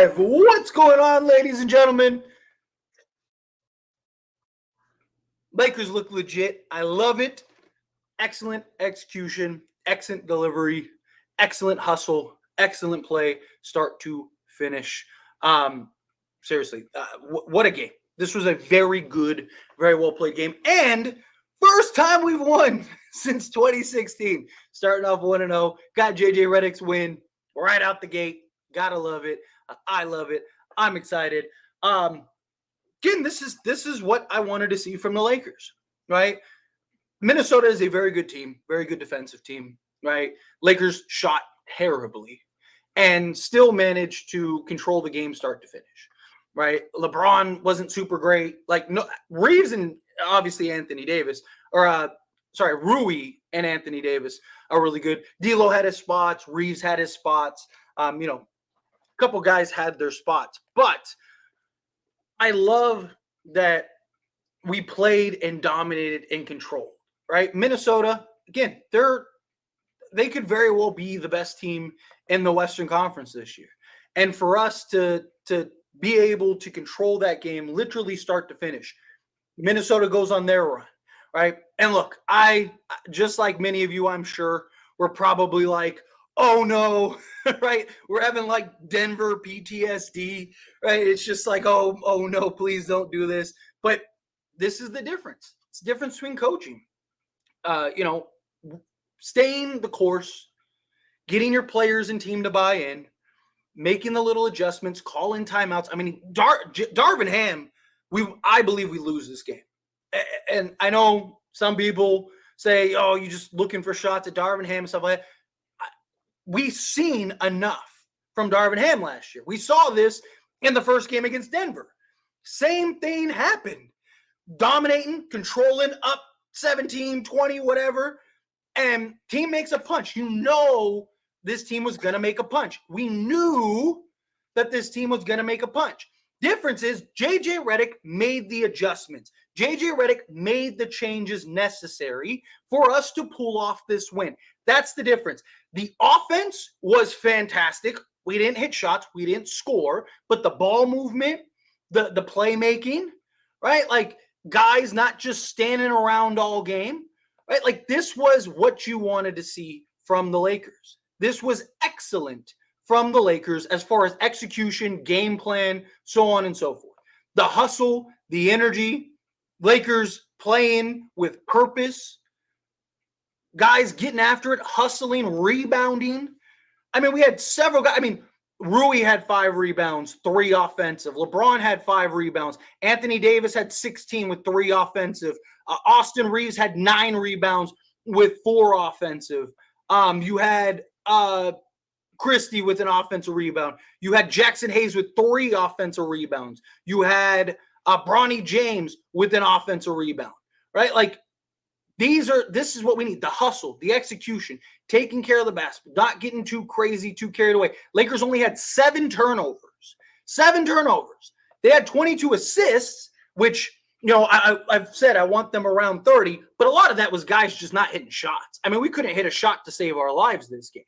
Live. What's going on, ladies and gentlemen? Lakers look legit. I love it. Excellent execution, excellent delivery, excellent hustle, excellent play, start to finish. Seriously, what a game. This was a very good, very well played game. And first time we've won since 2016. Starting off 1-0. Got JJ Redick's win right out the gate. Gotta love it. I love it. I'm excited. Again, this is what I wanted to see from the Lakers, right? Minnesota is a very good team, very good defensive team, right? Lakers shot terribly and still managed to control the game start to finish, right? LeBron wasn't super great. Reeves and obviously Anthony Davis, Rui and Anthony Davis are really good. D'Lo had his spots. Reeves had his spots. A couple guys had their spots. But I love that we played and dominated and controlled, right? Minnesota, again, they could very well be the best team in the Western Conference this year. And for us to be able to control that game, literally start to finish, Minnesota goes on their run, right? And look, I, just like many of you, I'm sure, we're probably like, oh no, right? We're having like Denver PTSD, right? It's just like, oh no, please don't do this. But this is the difference. It's the difference between coaching. Staying the course, getting your players and team to buy in, making the little adjustments, calling timeouts. I mean, Darvin Ham, I believe we lose this game. And I know some people say, oh, you're just looking for shots at Darvin Ham and stuff like that. We've seen enough from Darvin Ham last year. We saw this in the first game against Denver. Same thing happened. Dominating, controlling, up 17, 20, whatever. And team makes a punch. You know this team was going to make a punch. We knew that this team was going to make a punch. Difference is JJ Redick made the adjustments. JJ Redick made the changes necessary for us to pull off this win. That's the difference. The offense was fantastic. We didn't hit shots. We didn't score. But the ball movement, the playmaking, right? Like guys not just standing around all game, right? Like this was what you wanted to see from the Lakers. This was excellent from the Lakers as far as execution, game plan, so on and so forth. The hustle, the energy, Lakers playing with purpose, guys getting after it, hustling, rebounding. I mean, we had several guys. I mean, Rui had 5 rebounds, 3 offensive. LeBron had 5 rebounds. Anthony Davis had 16 with 3 offensive. Austin Reeves had 9 rebounds with 4 offensive. You had Christie with an offensive rebound. You had Jackson Hayes with 3 offensive rebounds. You had Bronny James with an offensive rebound, right? Like this is what we need. The hustle, the execution, taking care of the basketball, not getting too crazy, too carried away. Lakers only had 7 turnovers. 7 turnovers. They had 22 assists, which, I've said I want them around 30, but a lot of that was guys just not hitting shots. I mean, we couldn't hit a shot to save our lives this game.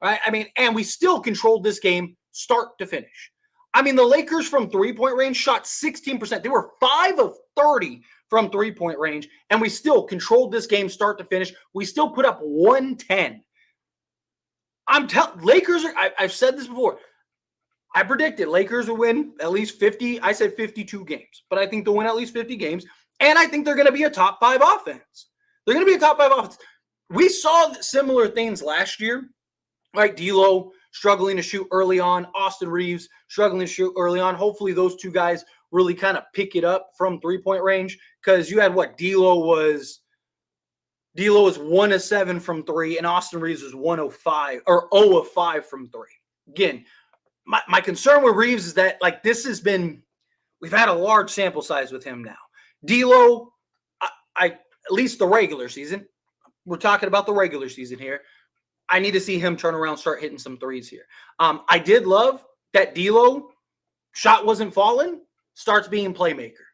Right? I mean, and we still controlled this game start to finish. I mean, the Lakers from three-point range shot 16%. They were 5 of 30 from three-point range, and we still controlled this game start to finish. We still put up 110. Lakers I've said this before. I predicted Lakers will win at least 50. I said 52 games, but I think they'll win at least 50 games, and I think they're going to be a top 5 offense. They're going to be a top 5 offense. We saw similar things last year. Right, D'Lo struggling to shoot early on. Austin Reeves struggling to shoot early on. Hopefully those 2 guys really kind of pick it up from three-point range because you had what? D'Lo was 1 of 7 from 3, and Austin Reeves was 1 of 5 or 0 of 5 from 3. Again, my concern with Reeves is that we've had a large sample size with him now. D'Lo, at least the regular season. We're talking about the regular season here. I need to see him turn around, start hitting some threes here. I did love that D'Lo shot wasn't falling, starts being playmaker.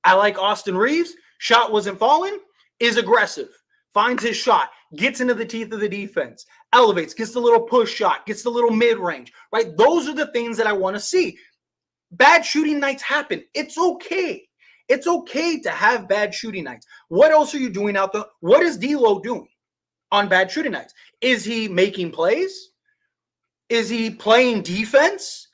I like Austin Reeves. Shot wasn't falling, is aggressive. finds his shot, gets into the teeth of the defense, elevates, gets the little push shot, gets the little mid-range, right? Those are the things that I want to see. Bad shooting nights happen. It's okay. It's okay to have bad shooting nights. What else are you doing out there? What is D'Lo doing on bad shooting nights? Is he making plays? Is he playing defense?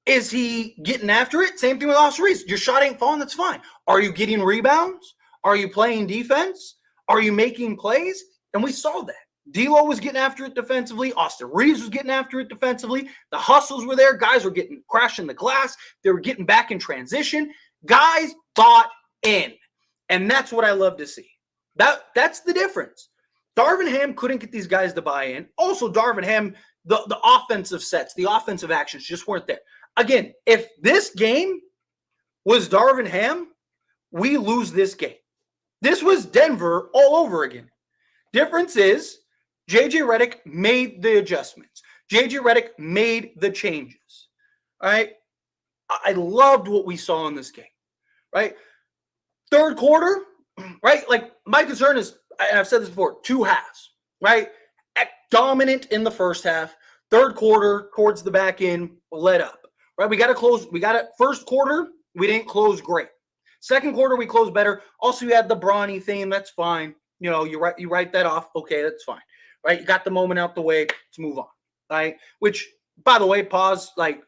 Is he getting after it? Same thing with Austin Reeves. Your shot ain't falling, that's fine. Are you getting rebounds? Are you playing defense? Are you making plays? And we saw that. D'Lo was getting after it defensively. Austin Reeves was getting after it defensively. The hustles were there. Guys were getting crashing the glass. They were getting back in transition. Guys bought in. And that's what I love to see. That's the difference. Darvin Ham couldn't get these guys to buy in. Also, Darvin Ham, the offensive sets, the offensive actions just weren't there. Again, if this game was Darvin Ham, we lose this game. This was Denver all over again. Difference is J.J. Redick made the adjustments. J.J. Redick made the changes. All right? I loved what we saw in this game. Right? Third quarter, right? Like, my concern is, and I've said this before, 2 halves. Right? Dominant in the first half. Third quarter, towards the back end, let up. Right? We got to close. First quarter, we didn't close great. Second quarter, we closed better. Also, you had the Bronny thing. That's fine. You know, you write that off. Okay, that's fine. Right? You got the moment out the way. Let's move on. Right? Which, by the way, pause, like,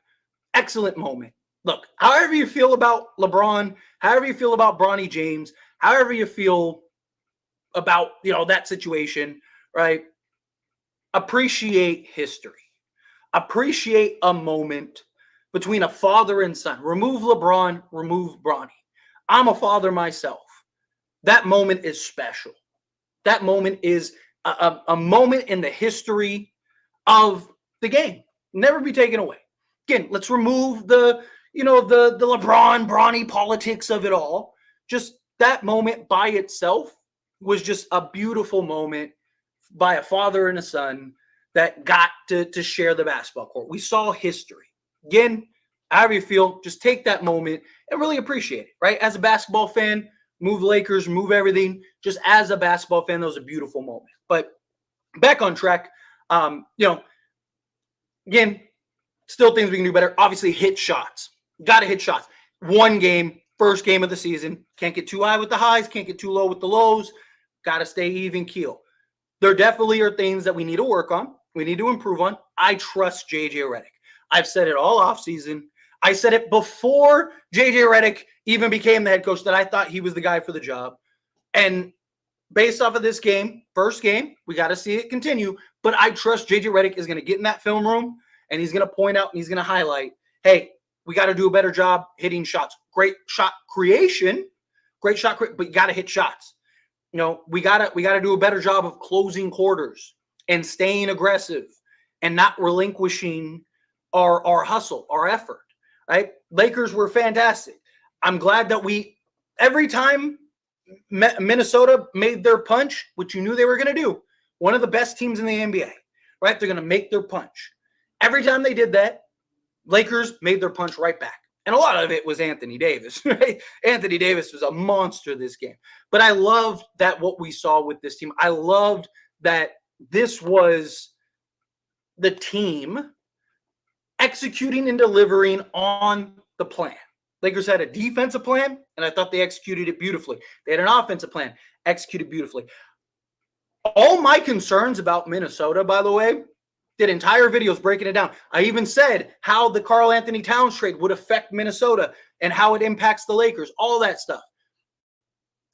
excellent moment. Look, however you feel about LeBron, however you feel about Bronny James, however you feel about, that situation, right? Appreciate history. Appreciate a moment between a father and son. Remove LeBron, remove Bronny. I'm a father myself. That moment is special. That moment is a moment in the history of the game. Never be taken away. Again, let's remove the LeBron, Bronny politics of it all. Just that moment by itself was just a beautiful moment by a father and a son that got to share the basketball court. We saw history. Again, however you feel, just take that moment and really appreciate it, right? As a basketball fan, move Lakers, move everything. Just as a basketball fan, that was a beautiful moment. But back on track, again, still things we can do better. Obviously, hit shots. Got to hit shots. One game, first game of the season. Can't get too high with the highs, can't get too low with the lows. Got to stay even keel. There definitely are things that we need to work on. We need to improve on. I trust J.J. Redick. I've said it all offseason. I said it before J.J. Redick even became the head coach that I thought he was the guy for the job. And based off of this game, first game, we got to see it continue. But I trust J.J. Redick is going to get in that film room and he's going to point out and he's going to highlight, hey, we got to do a better job hitting shots. Great shot creation, but you got to hit shots. We got to do a better job of closing quarters and staying aggressive and not relinquishing our hustle, our effort, right? Lakers were fantastic. I'm glad that every time Minnesota made their punch, which you knew they were going to do, one of the best teams in the NBA, right? They're going to make their punch. Every time they did that, Lakers made their punch right back. And a lot of it was Anthony Davis, right? Anthony Davis was a monster this game. But I loved that what we saw with this team. I loved that this was the team executing and delivering on the plan. Lakers had a defensive plan, and I thought they executed it beautifully. They had an offensive plan, executed beautifully. All my concerns about Minnesota, by the way, did entire videos breaking it down. I even said how the Karl Anthony Towns trade would affect Minnesota and how it impacts the Lakers, all that stuff.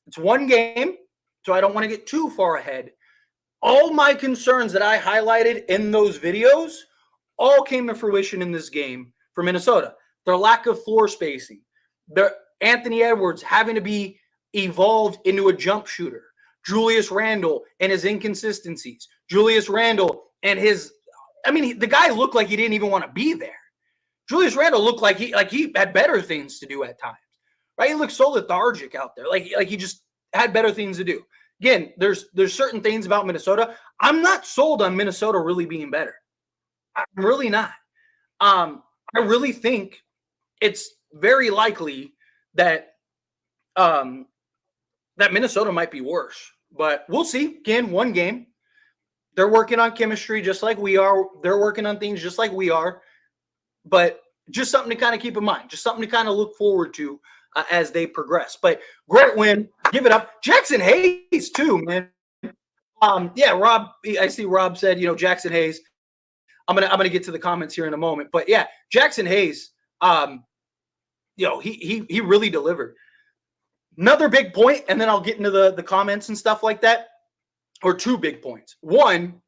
It's one game, so I don't want to get too far ahead. All my concerns that I highlighted in those videos all came to fruition in this game for Minnesota. Their lack of floor spacing, their Anthony Edwards having to be evolved into a jump shooter, Julius Randle and his inconsistencies, Julius Randle and the guy looked like he didn't even want to be there. Julius Randle looked like he had better things to do at times, right? He looked so lethargic out there, like he just had better things to do. Again, there's certain things about Minnesota. I'm not sold on Minnesota really being better. I'm really not. I really think it's very likely that that Minnesota might be worse. But we'll see. Again, one game. They're working on chemistry just like we are. They're working on things just like we are. But just something to kind of keep in mind. Just something to kind of look forward to as they progress. But great win. Give it up. Jackson Hayes, too, man. Yeah, Rob. I see Rob said, Jackson Hayes. I'm gonna get to the comments here in a moment. But yeah, Jackson Hayes, he really delivered. Another big point, and then I'll get into the comments and stuff like that. Or two big points. One,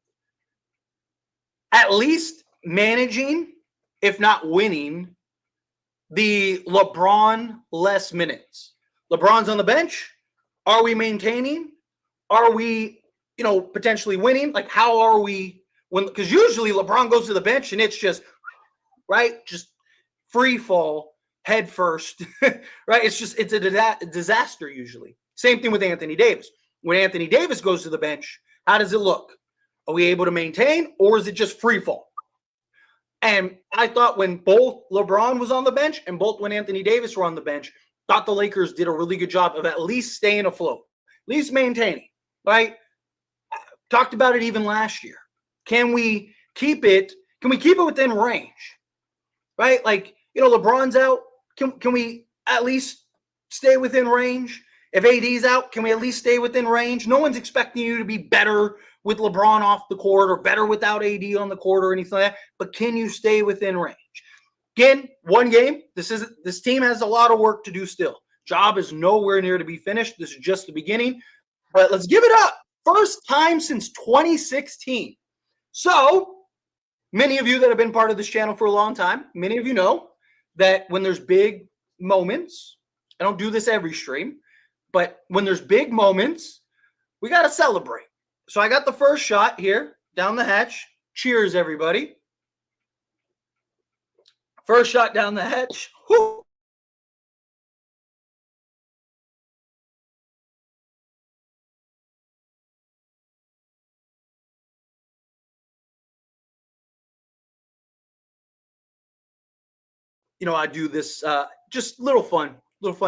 at least managing, if not winning, the LeBron less minutes. LeBron's on the bench. Are we maintaining? Are we, potentially winning? Like, how are we? Because usually LeBron goes to the bench and it's just, right, just free fall, head first, right? It's a disaster usually. Same thing with Anthony Davis. When Anthony Davis goes to the bench, how does it look? Are we able to maintain, or is it just free fall? And I thought when both LeBron was on the bench and both when Anthony Davis were on the bench, thought the Lakers did a really good job of at least staying afloat, at least maintaining, right? Talked about it even last year. Can we keep it? Can we keep it within range, right? Like, LeBron's out. Can we at least stay within range? If AD's out, can we at least stay within range? No one's expecting you to be better with LeBron off the court or better without AD on the court or anything like that, but can you stay within range? Again, one game. This team has a lot of work to do still. Job is nowhere near to be finished. This is just the beginning, but let's give it up. First time since 2016. So many of you that have been part of this channel for a long time, many of you know that when there's big moments, I don't do this every stream, but when there's big moments, we got to celebrate. So I got the first shot here down the hatch. Cheers, everybody. First shot down the hatch. Whew. I do this just little fun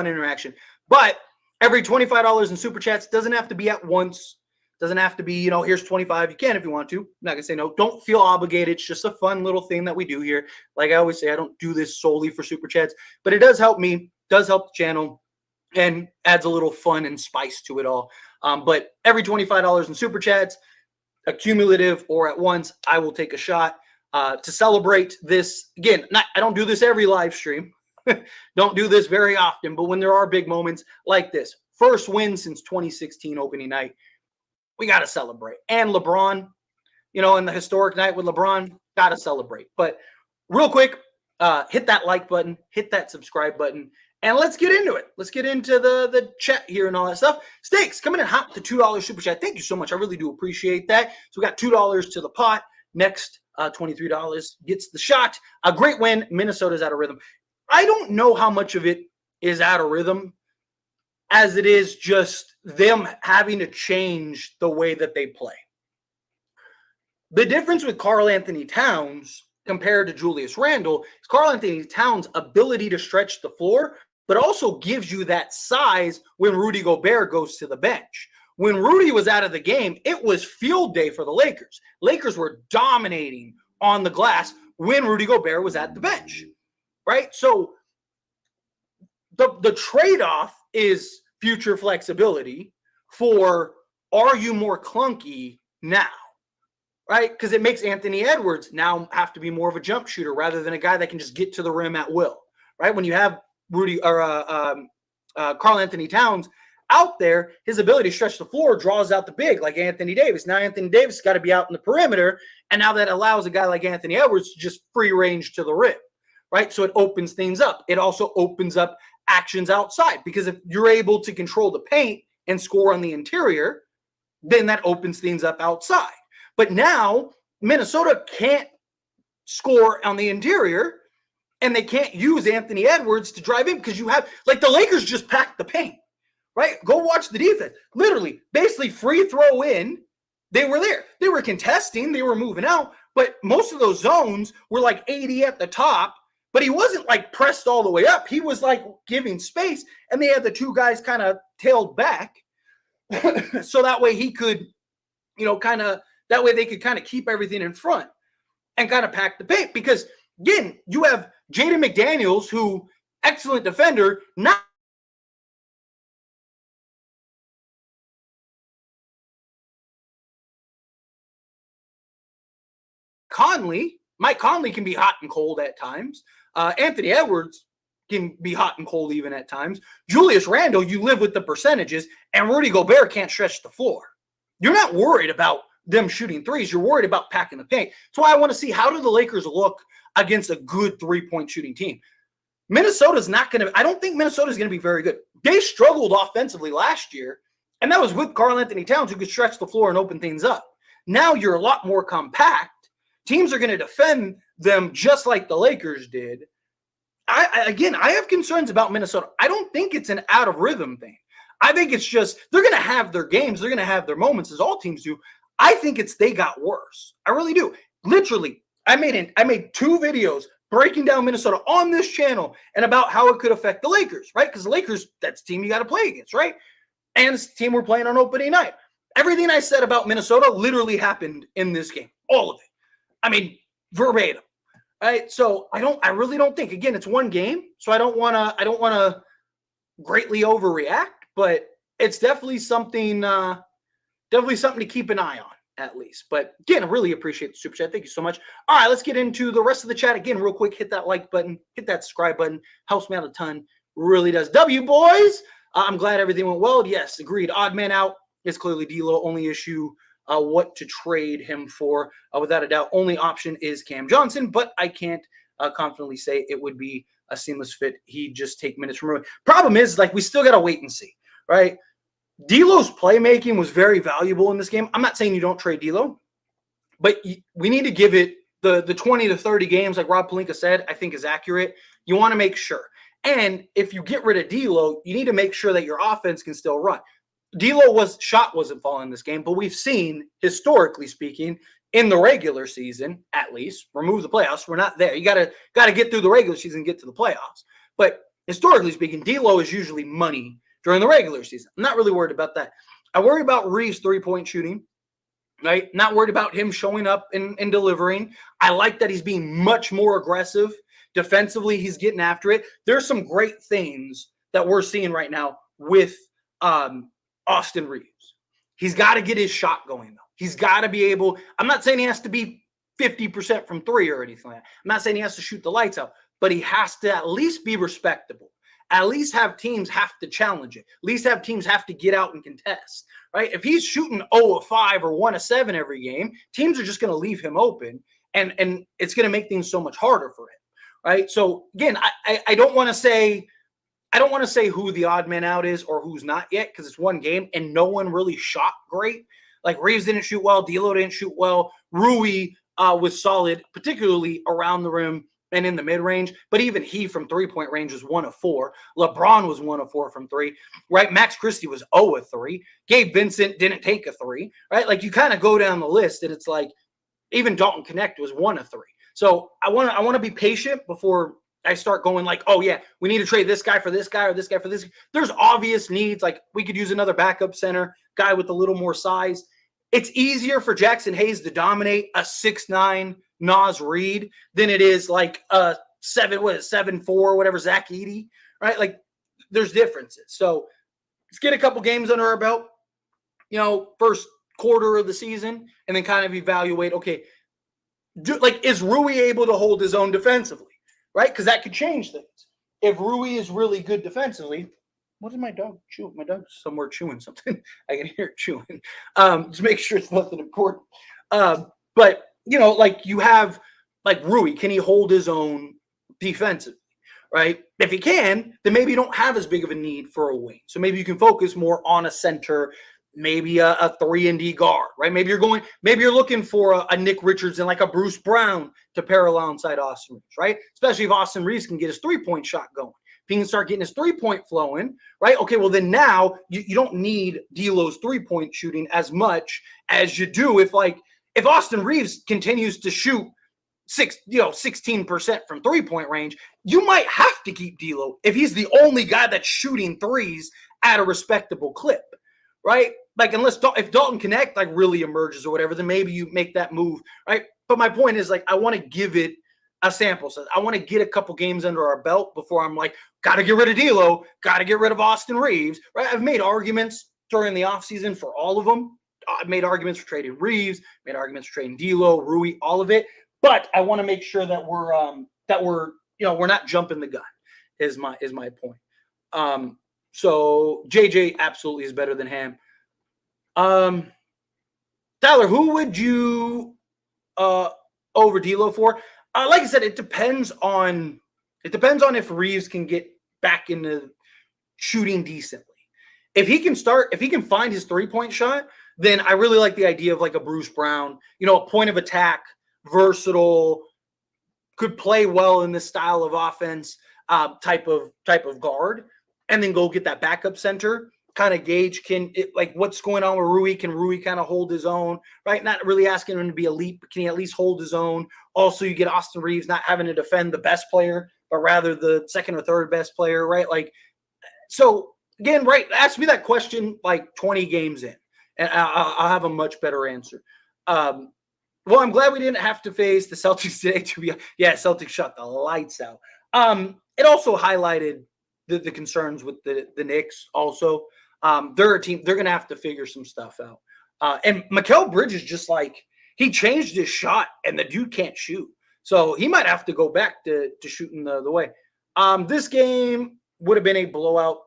interaction. But every $25 in super chats doesn't have to be at once. Doesn't have to be, here's 25. You can if you want to. I'm not going to say no. Don't feel obligated. It's just a fun little thing that we do here. Like I always say, I don't do this solely for super chats, but it does help me, does help the channel, and adds a little fun and spice to it all. But every $25 in super chats, accumulative or at once, I will take a shot to celebrate this. Again, I don't do this every live stream. Don't do this very often, but when there are big moments like this, first win since 2016 opening night, we got to celebrate. And LeBron, in the historic night with LeBron, got to celebrate. But real quick, hit that like button, hit that subscribe button, and let's get into it. Let's get into the chat here and all that stuff. Steaks coming in hot, the $2 super chat. Thank you so much. I really do appreciate that. So we got $2 to the pot. Next, $23 gets the shot. A great win. Minnesota's out of rhythm. I don't know how much of it is out of rhythm as it is just them having to change the way that they play. The difference with Karl Anthony Towns compared to Julius Randle is Karl Anthony Towns' ability to stretch the floor, but also gives you that size when Rudy Gobert goes to the bench. When Rudy was out of the game, it was field day for the Lakers. Lakers were dominating on the glass when Rudy Gobert was at the bench, right? So the trade-off is future flexibility for, are you more clunky now, right? Because it makes Anthony Edwards now have to be more of a jump shooter rather than a guy that can just get to the rim at will, right? When you have Rudy or Karl Anthony Towns out there, his ability to stretch the floor draws out the big like Anthony Davis. Now Anthony Davis has got to be out in the perimeter, and now that allows a guy like Anthony Edwards to just free range to the rim, right? So it opens things up. It also opens up actions outside, because if you're able to control the paint and score on the interior, then that opens things up outside. But now Minnesota can't score on the interior, and they can't use Anthony Edwards to drive in because you have, like, the Lakers just packed the paint, right? Go watch the defense. Literally, basically free throw in. They were there. They were contesting. They were moving out. But most of those zones were like 80 at the top, but he wasn't like pressed all the way up. He was like giving space, and they had the two guys kind of tailed back. so that way he could, that way they could kind of keep everything in front and kind of pack the paint. Because again, you have Jaden McDaniels, who excellent defender, not Mike Conley can be hot and cold at times. Anthony Edwards can be hot and cold even at times. Julius Randle, you live with the percentages, and Rudy Gobert can't stretch the floor. You're not worried about them shooting threes. You're worried about packing the paint. That's why I want to see, how do the Lakers look against a good three-point shooting team? Minnesota's not going to – I don't think Minnesota's going to be very good. They struggled offensively last year, and that was with Karl-Anthony Towns, who could stretch the floor and open things up. Now you're a lot more compact. Teams are going to defend them just like the Lakers did. I have concerns about Minnesota. I don't think it's an out of rhythm thing. I think it's just they're going to have their games. They're going to have their moments, as all teams do. I think it's they got worse. I really do. Literally, I made 2 videos breaking down Minnesota on this channel and about how it could affect the Lakers, right? Because the Lakers, that's the team you got to play against, right? And it's the team we're playing on opening night. Everything I said about Minnesota literally happened in this game. All of it. I mean, verbatim. Right? So I really don't think, again, it's one game, so I don't want to greatly overreact, but it's definitely something to keep an eye on, at least. But again, I really appreciate the super chat. Thank you so much. All right, let's get into the rest of the chat. Again, real quick, hit that like button, hit that subscribe button. Helps me out a ton. Really does. W, boys. I'm glad everything went well. Yes, agreed. Odd man out is clearly D'Lo. Only issue, what to trade him for. Without a doubt, only option is Cam Johnson, but I can't confidently say it would be a seamless fit. He'd just take minutes from Rui. Problem is, we still got to wait and see, right? D'Lo's playmaking was very valuable in this game. I'm not saying you don't trade D'Lo, but we need to give it the 20 to 30 games, like Rob Pelinka said, I think is accurate. You want to make sure. And if you get rid of D'Lo, you need to make sure that your offense can still run. D'Lo's shot wasn't falling this game, but we've seen, historically speaking, in the regular season, at least, remove the playoffs. We're not there. You gotta get through the regular season and get to the playoffs. But historically speaking, D'Lo is usually money during the regular season. I'm not really worried about that. I worry about Reeves' three-point shooting, right? Not worried about him showing up and delivering. I like that he's being much more aggressive. Defensively, he's getting after it. There's some great things that we're seeing right now with Austin Reeves. He's got to get his shot going, though. He's got to be able – I'm not saying he has to be 50% from 3 or anything like that. I'm not saying he has to shoot the lights out, but he has to at least be respectable. At least have teams have to challenge it. At least have teams have to get out and contest, right? If he's shooting 0 of 5 or 1 of 7 every game, teams are just going to leave him open, and it's going to make things so much harder for him, right? So, again, I don't want to say who the odd man out is or who's not yet, because it's one game and no one really shot great. Like Reeves didn't shoot well, D'Lo didn't shoot well. Rui was solid, particularly around the rim and in the mid-range, but even he from three-point range was 1 of 4. LeBron was 1 of 4 from 3, right? Max Christie was 0 of 3. Gabe Vincent didn't take a 3, right? You kind of go down the list, and it's like even Dalton Connect was 1 of 3. So I want to be patient before I start going oh, yeah, we need to trade this guy for this guy or this guy for this. There's obvious needs. We could use another backup center, guy with a little more size. It's easier for Jackson Hayes to dominate a 6'9" Naz Reid than it is a 7'4", whatever, Zach Edey, right? There's differences. So let's get a couple games under our belt, first quarter of the season, and then kind of evaluate, okay, is Rui able to hold his own defensively, right? Because that could change things. If Rui is really good defensively, what is my dog chewing? My dog's somewhere chewing something. I can hear it chewing. Just make sure it's nothing important. But, you have, Rui, can he hold his own defensively, right? If he can, then maybe you don't have as big of a need for a wing. So maybe you can focus more on a center, maybe a 3-and-D guard, right? Maybe you're looking for a Nick Richards and a Bruce Brown to pair alongside Austin Reeves, right? Especially if Austin Reeves can get his three-point shot going. If he can start getting his three-point flowing, right? Okay, well then now you don't need D'Lo's three-point shooting as much as you do if Austin Reeves continues to shoot 16% from three-point range, you might have to keep D'Lo if he's the only guy that's shooting threes at a respectable clip, right? Like unless if Dalton Connect like really emerges or whatever, then maybe you make that move, right? But my point is like I want to give it a sample size. I want to get a couple games under our belt before I'm like, got to get rid of D'Lo, got to get rid of Austin Reeves, right? I've made arguments during the offseason for all of them. I've made arguments for trading Reeves, made arguments for trading D'Lo, Rui, all of it. But I want to make sure that we're we're not jumping the gun. Is my point. So JJ absolutely is better than Ham. Tyler, who would you over D'Lo for? Like I said, it depends on if Reeves can get back into shooting decently. If he can find his 3-point shot, then I really like the idea of like a Bruce Brown, a point of attack, versatile, could play well in this style of offense, type of guard, and then go get that backup center. Kind of gauge what's going on with Rui. Can Rui kind of hold his own, right? Not really asking him to be elite, but can he at least hold his own? Also, you get Austin Reeves not having to defend the best player, but rather the second or third best player, right? Like, so again, right? Ask me that question like 20 games in, and I'll have a much better answer. Well, I'm glad we didn't have to face the Celtics today. Celtics shut the lights out. It also highlighted the concerns with the Knicks also. They're a team, they're going to have to figure some stuff out. And Mikal Bridges just like, he changed his shot and the dude can't shoot. So he might have to go back to shooting the way. This game would have been a blowout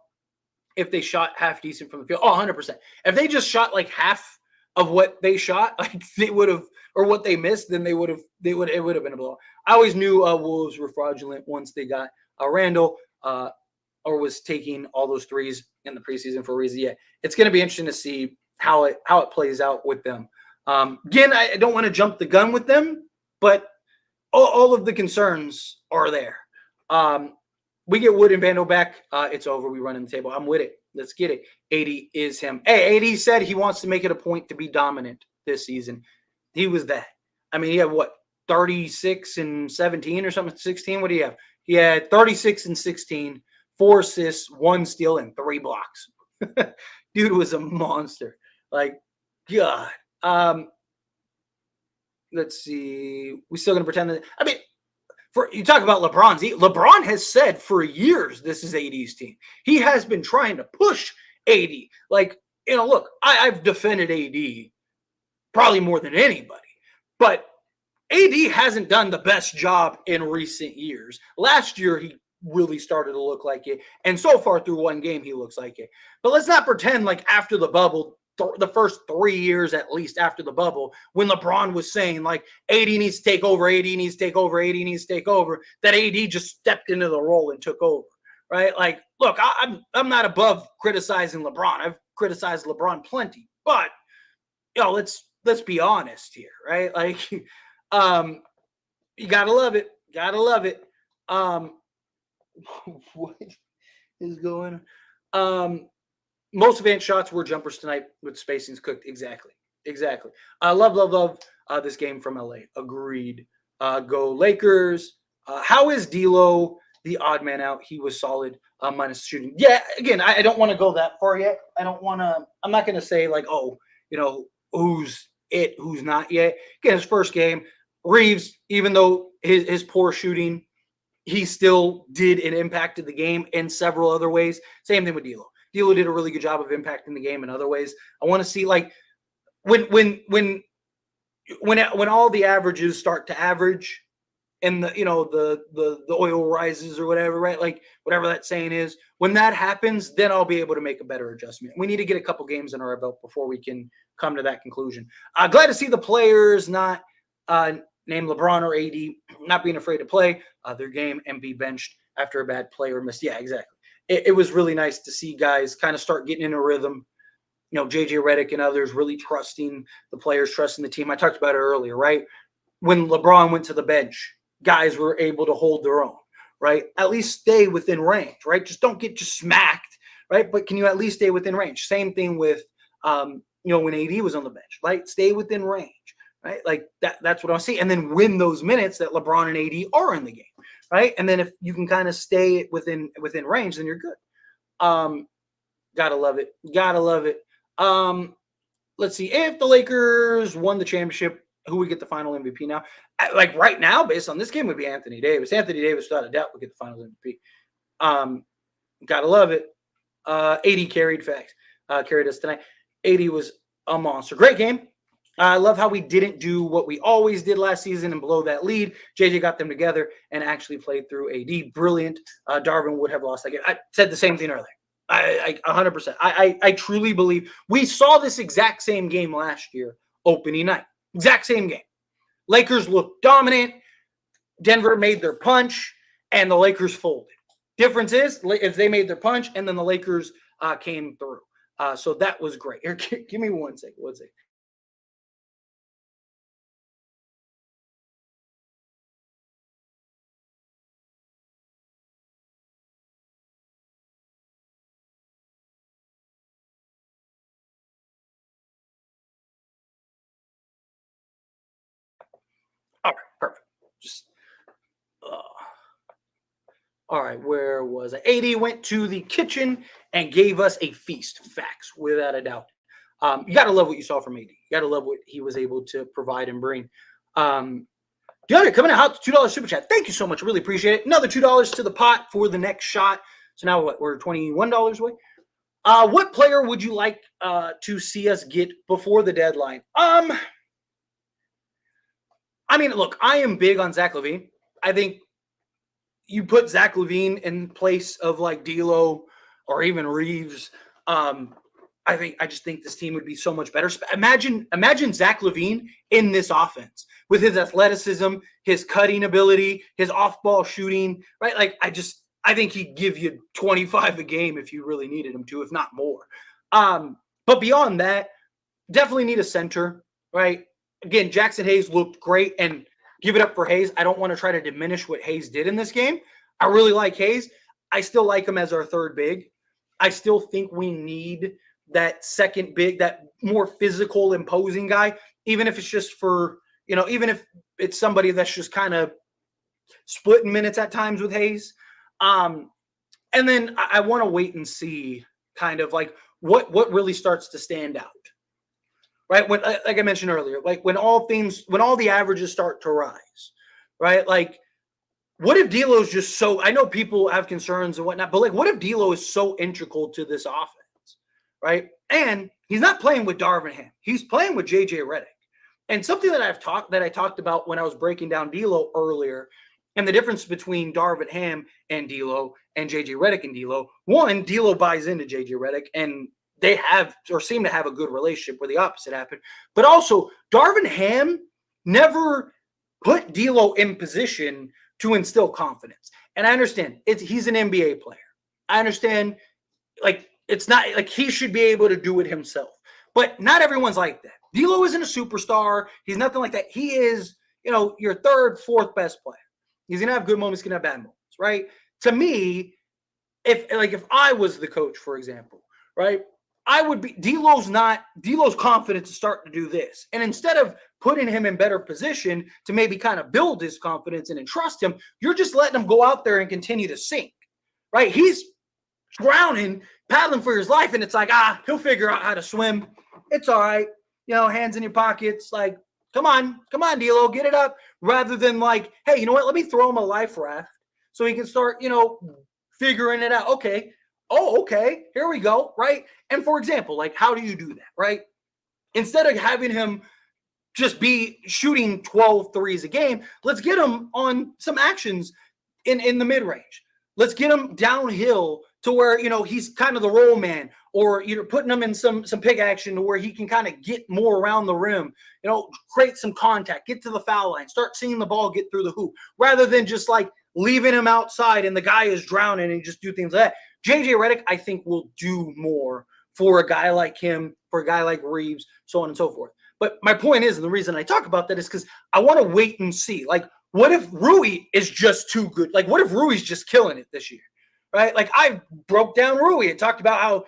if they shot half decent from the field. 100%. If they just shot like half of what they shot, like they would have, or what they missed, then it would have been a blowout. I always knew Wolves were fraudulent once they got Randall, or was taking all those threes in the preseason for a reason. Yeah, it's going to be interesting to see how it plays out with them. Again, I don't want to jump the gun with them, but all of the concerns are there. We get Wood and Vando back. It's over. We run in the table. I'm with it. Let's get it. 80 is him. Hey, 80 said he wants to make it a point to be dominant this season. He was that. I mean, he had what, 36 and 17 or something, 16? What do you have? He had 36 and 16. 4 assists, 1 steal, and 3 blocks. Dude was a monster. Like, God. Let's see. We still going to pretend that. I mean, you talk about LeBron. LeBron has said for years this is AD's team. He has been trying to push AD. Like, look, I've defended AD probably more than anybody. But AD hasn't done the best job in recent years. Last year, he really started to look like it. And so far through one game, he looks like it. But let's not pretend like after the bubble, the first 3 years at least after the bubble, when LeBron was saying like AD needs to take over, AD needs to take over, AD needs to take over, that AD just stepped into the role and took over, right? Like, look, I'm not above criticizing LeBron. I've criticized LeBron plenty, but let's be honest here, right? Like, you gotta love it. Gotta love it. What is going on? Most advanced shots were jumpers tonight with spacings cooked. Exactly. Love this game from LA. Agreed. Go Lakers. How is D'Lo the odd man out? He was solid, minus shooting. Yeah, again, I don't want to go that far yet. I'm not going to say like, who's it, who's not yet. Again, his first game. Reeves, even though his poor shooting, he still did and impacted the game in several other ways. Same thing with D'Lo. D'Lo did a really good job of impacting the game in other ways. I want to see like when all the averages start to average and the oil rises or whatever, right? Like whatever that saying is, when that happens, then I'll be able to make a better adjustment. We need to get a couple games in our belt before we can come to that conclusion. Glad to see the players not named LeBron or AD not being afraid to play their game and be benched after a bad play or miss. Yeah, exactly. It was really nice to see guys kind of start getting in a rhythm. JJ Redick and others really trusting the players, trusting the team. I talked about it earlier, right? When LeBron went to the bench, guys were able to hold their own, right? At least stay within range, right? Just don't get just smacked, right? But can you at least stay within range? Same thing with, when AD was on the bench, right? Stay within range. Right? Like that's what I see. And then win those minutes that LeBron and AD are in the game. Right. And then if you can kind of stay within range, then you're good. Gotta love it. Let's see. If the Lakers won the championship, who would get the final MVP now? Like right now, based on this game, would be Anthony Davis. Anthony Davis, without a doubt, would get the finals MVP. Gotta love it. AD carried facts. Carried us tonight. AD was a monster. Great game. I love how we didn't do what we always did last season and blow that lead. JJ got them together and actually played through AD. Brilliant. Darvin would have lost that game. I said the same thing earlier. I 100%. I truly believe we saw this exact same game last year, opening night. Exact same game. Lakers looked dominant. Denver made their punch, and the Lakers folded. Difference is, if they made their punch, and then the Lakers came through. So that was great. Here, give me 1 second. 1 second. All right, perfect. Just all right, where was I? AD went to the kitchen and gave us a feast. Facts, without a doubt. You got to love what you saw from AD. You got to love what he was able to provide and bring. DeAndre coming out, $2 super chat. Thank you so much. Really appreciate it. Another $2 to the pot for the next shot. So now what? We're $21 away. What player would you like to see us get before the deadline? I mean, look, I am big on Zach LaVine. I think you put Zach LaVine in place of like D'Lo or even Reeves. I just think this team would be so much better. Imagine Zach LaVine in this offense with his athleticism, his cutting ability, his off-ball shooting, right? Like I think he'd give you 25 a game if you really needed him to, if not more. But beyond that, definitely need a center, right? Again, Jackson Hayes looked great, and give it up for Hayes. I don't want to try to diminish what Hayes did in this game. I really like Hayes. I still like him as our third big. I still think we need that second big, that more physical, imposing guy, even if it's just for, even if it's somebody that's just kind of splitting minutes at times with Hayes. And then I want to wait and see kind of like what really starts to stand out. Right. When, like I mentioned earlier, like when all the averages start to rise, right? Like, what if D'Lo's just so, I know people have concerns and whatnot, but like, what if D'Lo is so integral to this offense, right? And he's not playing with Darvin Ham. He's playing with JJ Redick. And something that I talked about when I was breaking down D'Lo earlier, and the difference between Darvin Ham and D'Lo and JJ Redick and D'Lo. One, D'Lo buys into JJ Redick, and they have or seem to have a good relationship where the opposite happened. But also, Darvin Ham never put D'Lo in position to instill confidence. And I understand he's an NBA player. I understand, like, it's not like he should be able to do it himself. But not everyone's like that. D'Lo isn't a superstar. He's nothing like that. He is, your third, fourth best player. He's gonna have good moments, he's gonna have bad moments, right? To me, if I was the coach, for example, right, I would be D'Lo's confident to start to do this. And instead of putting him in better position to maybe kind of build his confidence and entrust him, you're just letting him go out there and continue to sink, right? He's drowning, paddling for his life, and it's like, he'll figure out how to swim. It's all right. Hands in your pockets, like, come on, D'Lo, get it up. Rather than like, hey, you know what? Let me throw him a life raft so he can start, figuring it out. Okay. Oh, okay. Here we go. Right. And for example, like, how do you do that? Right. Instead of having him just be shooting 12 threes a game, let's get him on some actions in the mid range. Let's get him downhill to where, he's kind of the roll man, or putting him in some pick action to where he can kind of get more around the rim, create some contact, get to the foul line, start seeing the ball get through the hoop, rather than just like leaving him outside and the guy is drowning and just do things like that. JJ Redick, I think, will do more for a guy like him, for a guy like Reeves, so on and so forth. But my point is, and the reason I talk about that is because I want to wait and see. Like, what if Rui is just too good? Like, what if Rui's just killing it this year? Right? Like, I broke down Rui and talked about how,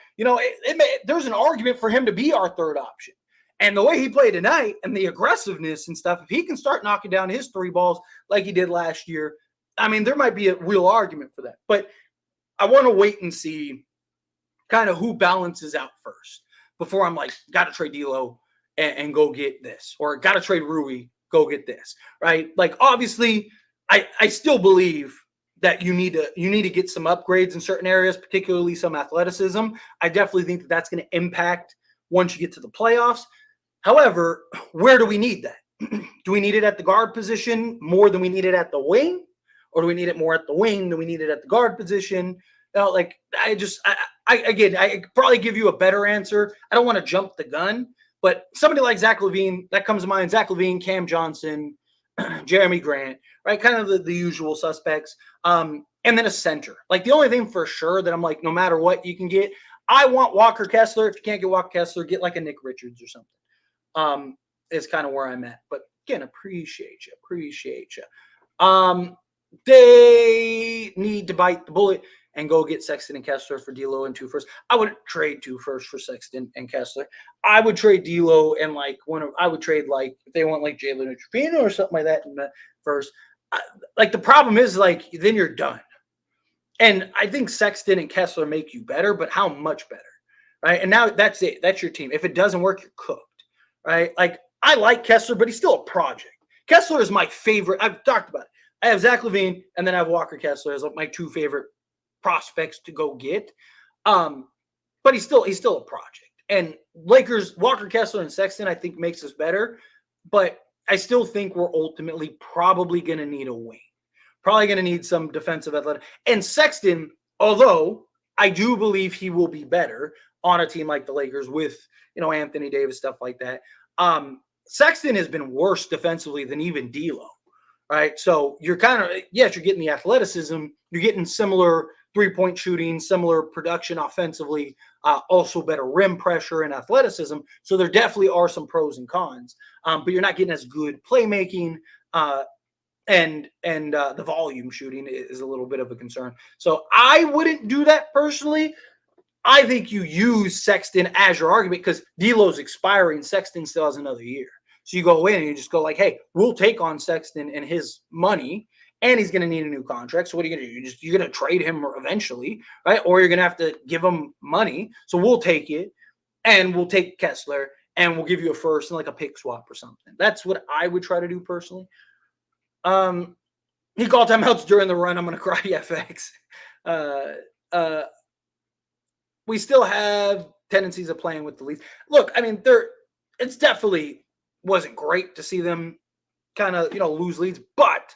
there's an argument for him to be our third option. And the way he played tonight and the aggressiveness and stuff, if he can start knocking down his three balls like he did last year, I mean, there might be a real argument for that. But I want to wait and see kind of who balances out first. before I'm like, got to trade D'Lo and go get this, or got to trade Rui, go get this, right? Like, obviously, I still believe that you need to get some upgrades in certain areas, particularly some athleticism. I definitely think that that's going to impact once you get to the playoffs. However, where do we need that? Do we need it at the guard position more than we need it at the wing? Or do we need it more at the wing than we need it at the guard position? Like, I probably give you a better answer. I don't want to jump the gun, but somebody like Zach LaVine, that comes to mind. Zach LaVine, Cam Johnson, Jeremy Grant, right? Kind of the usual suspects. And then a center. Like, the only thing for sure that I'm like, no matter what you can get, I want Walker Kessler. If you can't get Walker Kessler, get like a Nick Richards or something. Is kind of where I'm at. But again, appreciate you. They need to bite the bullet and go get Sexton and Kessler for D'Lo and 2 firsts. I would trade 2 firsts for Sexton and Kessler. I would trade D'Lo and I would trade if they want like Jalen Trevino or something like that in the first. Like, the problem is, like, then you're done. And I think Sexton and Kessler make you better, but how much better, right? And now that's it. That's your team. If it doesn't work, you're cooked, right? Like, I like Kessler, but he's still a project. Kessler is my favorite. I've talked about it. I have Zach LaVine, and then I have Walker Kessler as my 2 favorite prospects to go get. But he's still a project. And Lakers, Walker Kessler and Sexton, I think makes us better. But I still think we're ultimately probably going to need a wing. Probably going to need some defensive athletic. And Sexton, although I do believe he will be better on a team like the Lakers with, Anthony Davis, stuff like that. Sexton has been worse defensively than even D'Lo, right? So you're kind of, yes, you're getting the athleticism. You're getting similar three-point shooting, similar production offensively, also better rim pressure and athleticism. So there definitely are some pros and cons, but you're not getting as good playmaking, and the volume shooting is a little bit of a concern. So I wouldn't do that personally. I think you use Sexton as your argument because D'Lo's expiring. Sexton still has another year. So you go in and you just go like, hey, we'll take on Sexton and his money, and he's going to need a new contract. So what are you going to do? You're going to trade him eventually, right? Or you're going to have to give him money. So we'll take it, and we'll take Kessler, and we'll give you a first and like a pick swap or something. That's what I would try to do personally. He called timeouts during the run. I'm going to cry, FX. We still have tendencies of playing with the leads. Look, I mean, it's definitely wasn't great to see them kind of, lose leads, but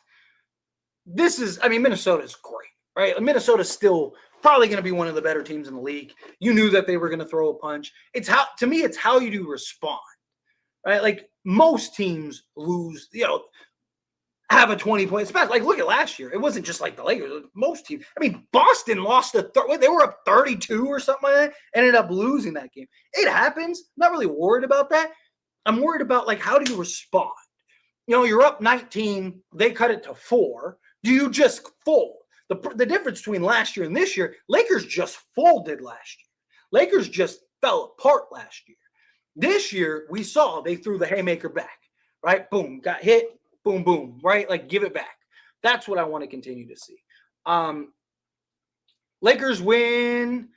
Minnesota's great, right? Minnesota's still probably going to be one of the better teams in the league. You knew that they were going to throw a punch. It's how you do respond, right? Like, most teams lose, have a 20-point spot. Like, look at last year. It wasn't just like the Lakers. Most teams. Boston lost they were up 32 or something like that, ended up losing that game. It happens. I'm not really worried about that. I'm worried about, like, how do you respond? You're up 19. They cut it to 4. Do you just fold? The difference between last year and this year, Lakers just folded last year. Lakers just fell apart last year. This year, we saw they threw the haymaker back, right? Boom, got hit. Boom, boom, right? Like, give it back. That's what I want to continue to see. Lakers win.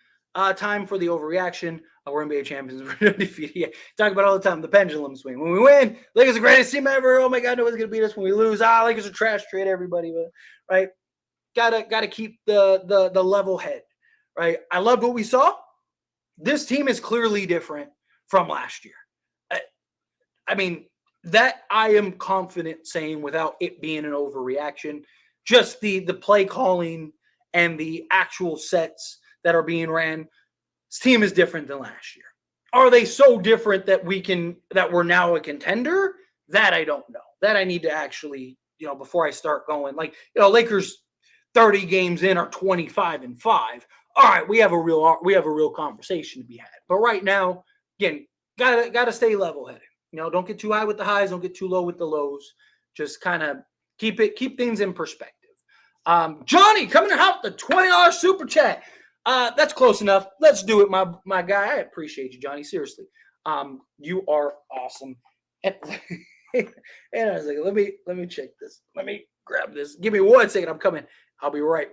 Time for the overreaction. We're NBA champions. We're undefeated. Yeah. Talk about it all the time. The pendulum swing. When we win, Lakers are the greatest team ever. Oh my God, nobody's gonna beat us. When we lose, Lakers are trash. Trade everybody, but right. Gotta keep the level head. Right. I loved what we saw. This team is clearly different from last year. That I am confident saying without it being an overreaction. Just the play calling and the actual sets that are being ran. This team is different than last year. Are they so different that we're now a contender? That I don't know. That I need to actually, before I start going, Lakers 30 games in are 25-5. All right, we have a real conversation to be had. But right now, again, gotta stay level-headed. Don't get too high with the highs, don't get too low with the lows. Just kind of keep things in perspective. Johnny coming out the $20 super chat. That's close enough. Let's do it, my guy. I appreciate you, Johnny. Seriously. You are awesome. And I was like, let me check this. Let me grab this. Give me 1 second. I'm coming. I'll be right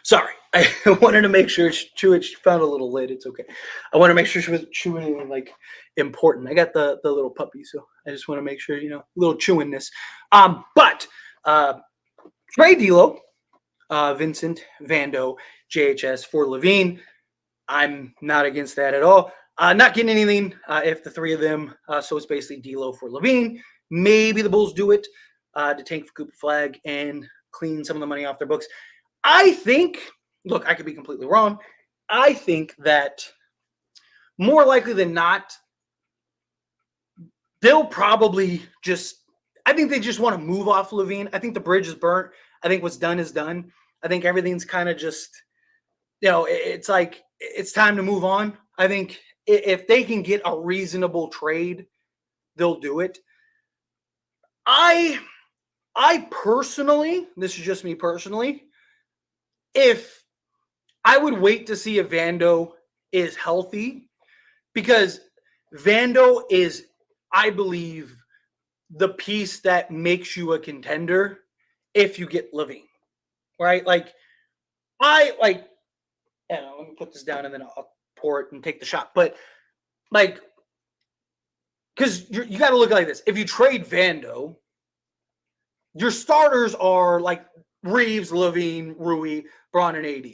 Sorry, I wanted to make sure she found a little late. It's okay. I want to make sure she was chewing anything like important. I got the little puppy, so I just want to make sure a little chewingness. But Trey D'Lo, Vincent, Vando, JHS for LaVine. I'm not against that at all. Not getting anything if the three of them. So it's basically D'Lo for LaVine. Maybe the Bulls do it to tank for Cooper Flag and clean some of the money off their books. I think, look, I could be completely wrong. I think that more likely than not, they'll probably I think they just want to move off LaVine. I think the bridge is burnt. I think what's done is done. I think everything's kind of just, it's like it's time to move on. I think if they can get a reasonable trade, they'll do it. I personally, this is just me personally, if I would wait to see if Vando is healthy, because Vando is, I believe, the piece that makes you a contender if you get LaVine, right? Like, let me put this down and then I'll pour it and take the shot. But, like, because you got to look at it like this. If you trade Vando, your starters are like Reeves, LaVine, Rui, Bron, and AD.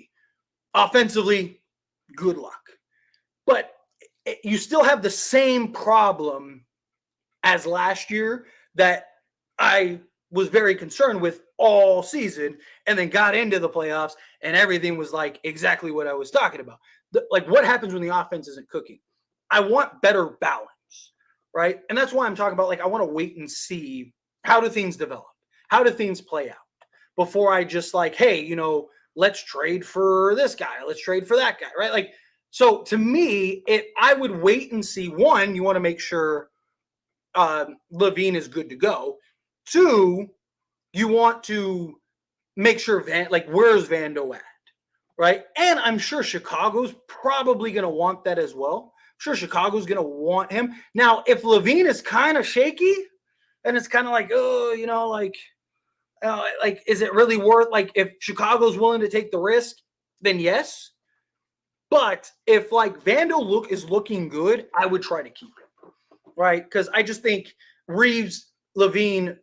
Offensively, good luck. But you still have the same problem as last year that I was very concerned with all season, and then got into the playoffs and everything was like exactly what I was talking about. Like, what happens when the offense isn't cooking? I want better balance, right? And that's why I'm talking about, like, I want to wait and see how do things develop? How do things play out before I just like, hey, let's trade for this guy. Let's trade for that guy, right? Like, so to me, I would wait and see. One, you want to make sure LaVine is good to go. Two, you want to make sure where's Vando at, right? And I'm sure Chicago's probably going to want that as well. I'm sure Chicago's going to want him. Now, if LaVine is kind of shaky, then it's kind of like, is it really worth, like, if Chicago's willing to take the risk, then yes. But if like Vando is looking good, I would try to keep it, right? Because I just think Reeves, LaVine,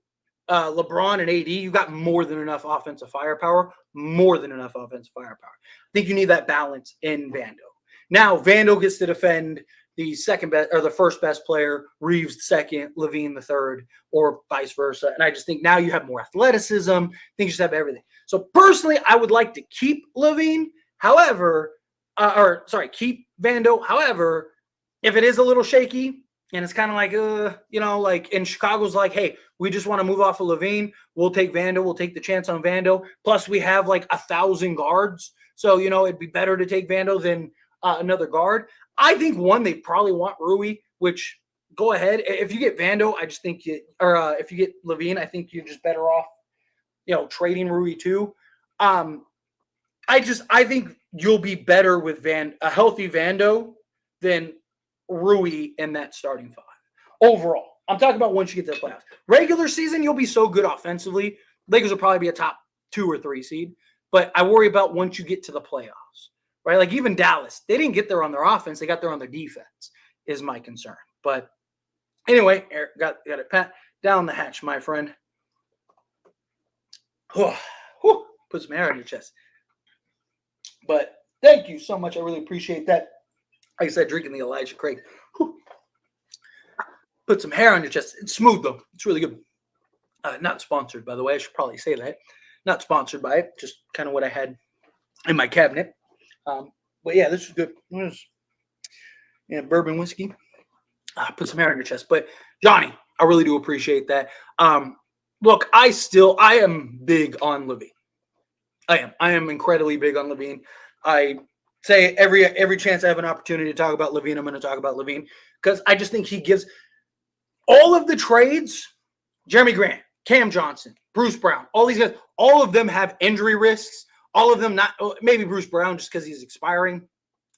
LeBron, and AD, you got more than enough offensive firepower. More than enough offensive firepower. I think you need that balance in Vando. Now Vando gets to defend the second best or the first best player, Reeves the second, LaVine the third, or vice versa. And I just think now you have more athleticism. I think you just have everything. So personally, I would like to keep LaVine. However, keep Vando. However, if it is a little shaky and it's kind of like, and Chicago's like, hey, we just want to move off of LaVine. We'll take Vando. We'll take the chance on Vando. Plus, we have like 1,000 guards. So, it'd be better to take Vando than another guard. I think they probably want Rui, which go ahead. If you get Vando, I just think if you get LaVine, I think you're just better off, trading Rui too. I think you'll be better with a healthy Vando than Rui in that starting five. Overall, I'm talking about once you get to the playoffs. Regular season, you'll be so good offensively. Lakers will probably be a top 2 or 3 seed. But I worry about once you get to the playoffs. Right? Like even Dallas, they didn't get there on their offense. They got there on their defense is my concern. But anyway, Eric got it pat down the hatch, my friend. Put some air on your chest. But thank you so much. I really appreciate that. Like I said, drinking the Elijah Craig. Put some hair on your chest. It's smooth, though. It's really good. Not sponsored, by the way. I should probably say that. Not sponsored by it. Just kind of what I had in my cabinet. But yeah, this is good. Bourbon whiskey. Put some hair on your chest. But Johnny, I really do appreciate that. Look, I am big on LaVine. I am incredibly big on LaVine. I say every chance I have an opportunity to talk about LaVine, I'm going to talk about LaVine because I just think he gives all of the trades. Jeremy Grant, Cam Johnson, Bruce Brown, all these guys, all of them have injury risks. All of them not, maybe Bruce Brown just because he's expiring.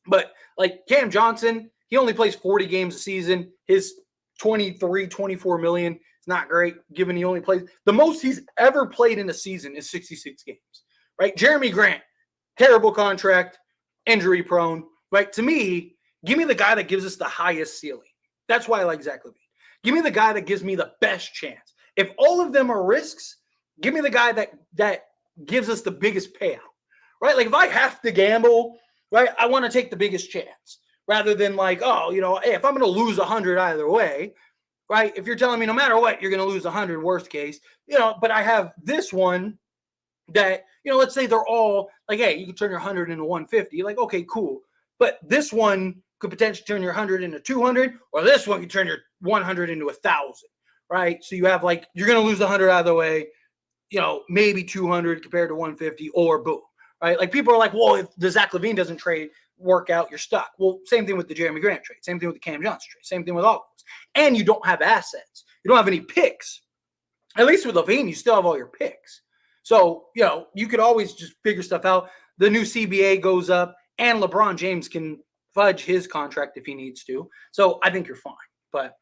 But like Cam Johnson, he only plays 40 games a season. His 24 million is not great, given he only plays. The most he's ever played in a season is 66 games, right? Jeremy Grant terrible contract, injury prone, right? To me, give me the guy that gives us the highest ceiling. That's why I like Zach LaVine. Give me the guy that gives me the best chance. If all of them are risks, give me the guy that gives us the biggest payout, right? Like if I have to gamble, right, I want to take the biggest chance rather than like, oh, hey, if I'm going to lose 100 either way, right? If you're telling me no matter what, you're going to lose 100 worst case, but I have this one that, let's say they're all like, hey, you can turn your 100 into 150. Like, okay, cool. But this one could potentially turn your 100 into 200, or this one could turn your 100 into 1,000, right? So you have like, you're going to lose the 100 either way, maybe 200 compared to 150, or boom, right? Like people are like, well, if the Zach LaVine doesn't trade work out, you're stuck. Well, same thing with the Jeremy Grant trade, same thing with the Cam Johnson trade, same thing with all of those. And you don't have assets. You don't have any picks. At least with LaVine, you still have all your picks. So, you could always just figure stuff out. The new CBA goes up, and LeBron James can fudge his contract if he needs to. So I think you're fine. But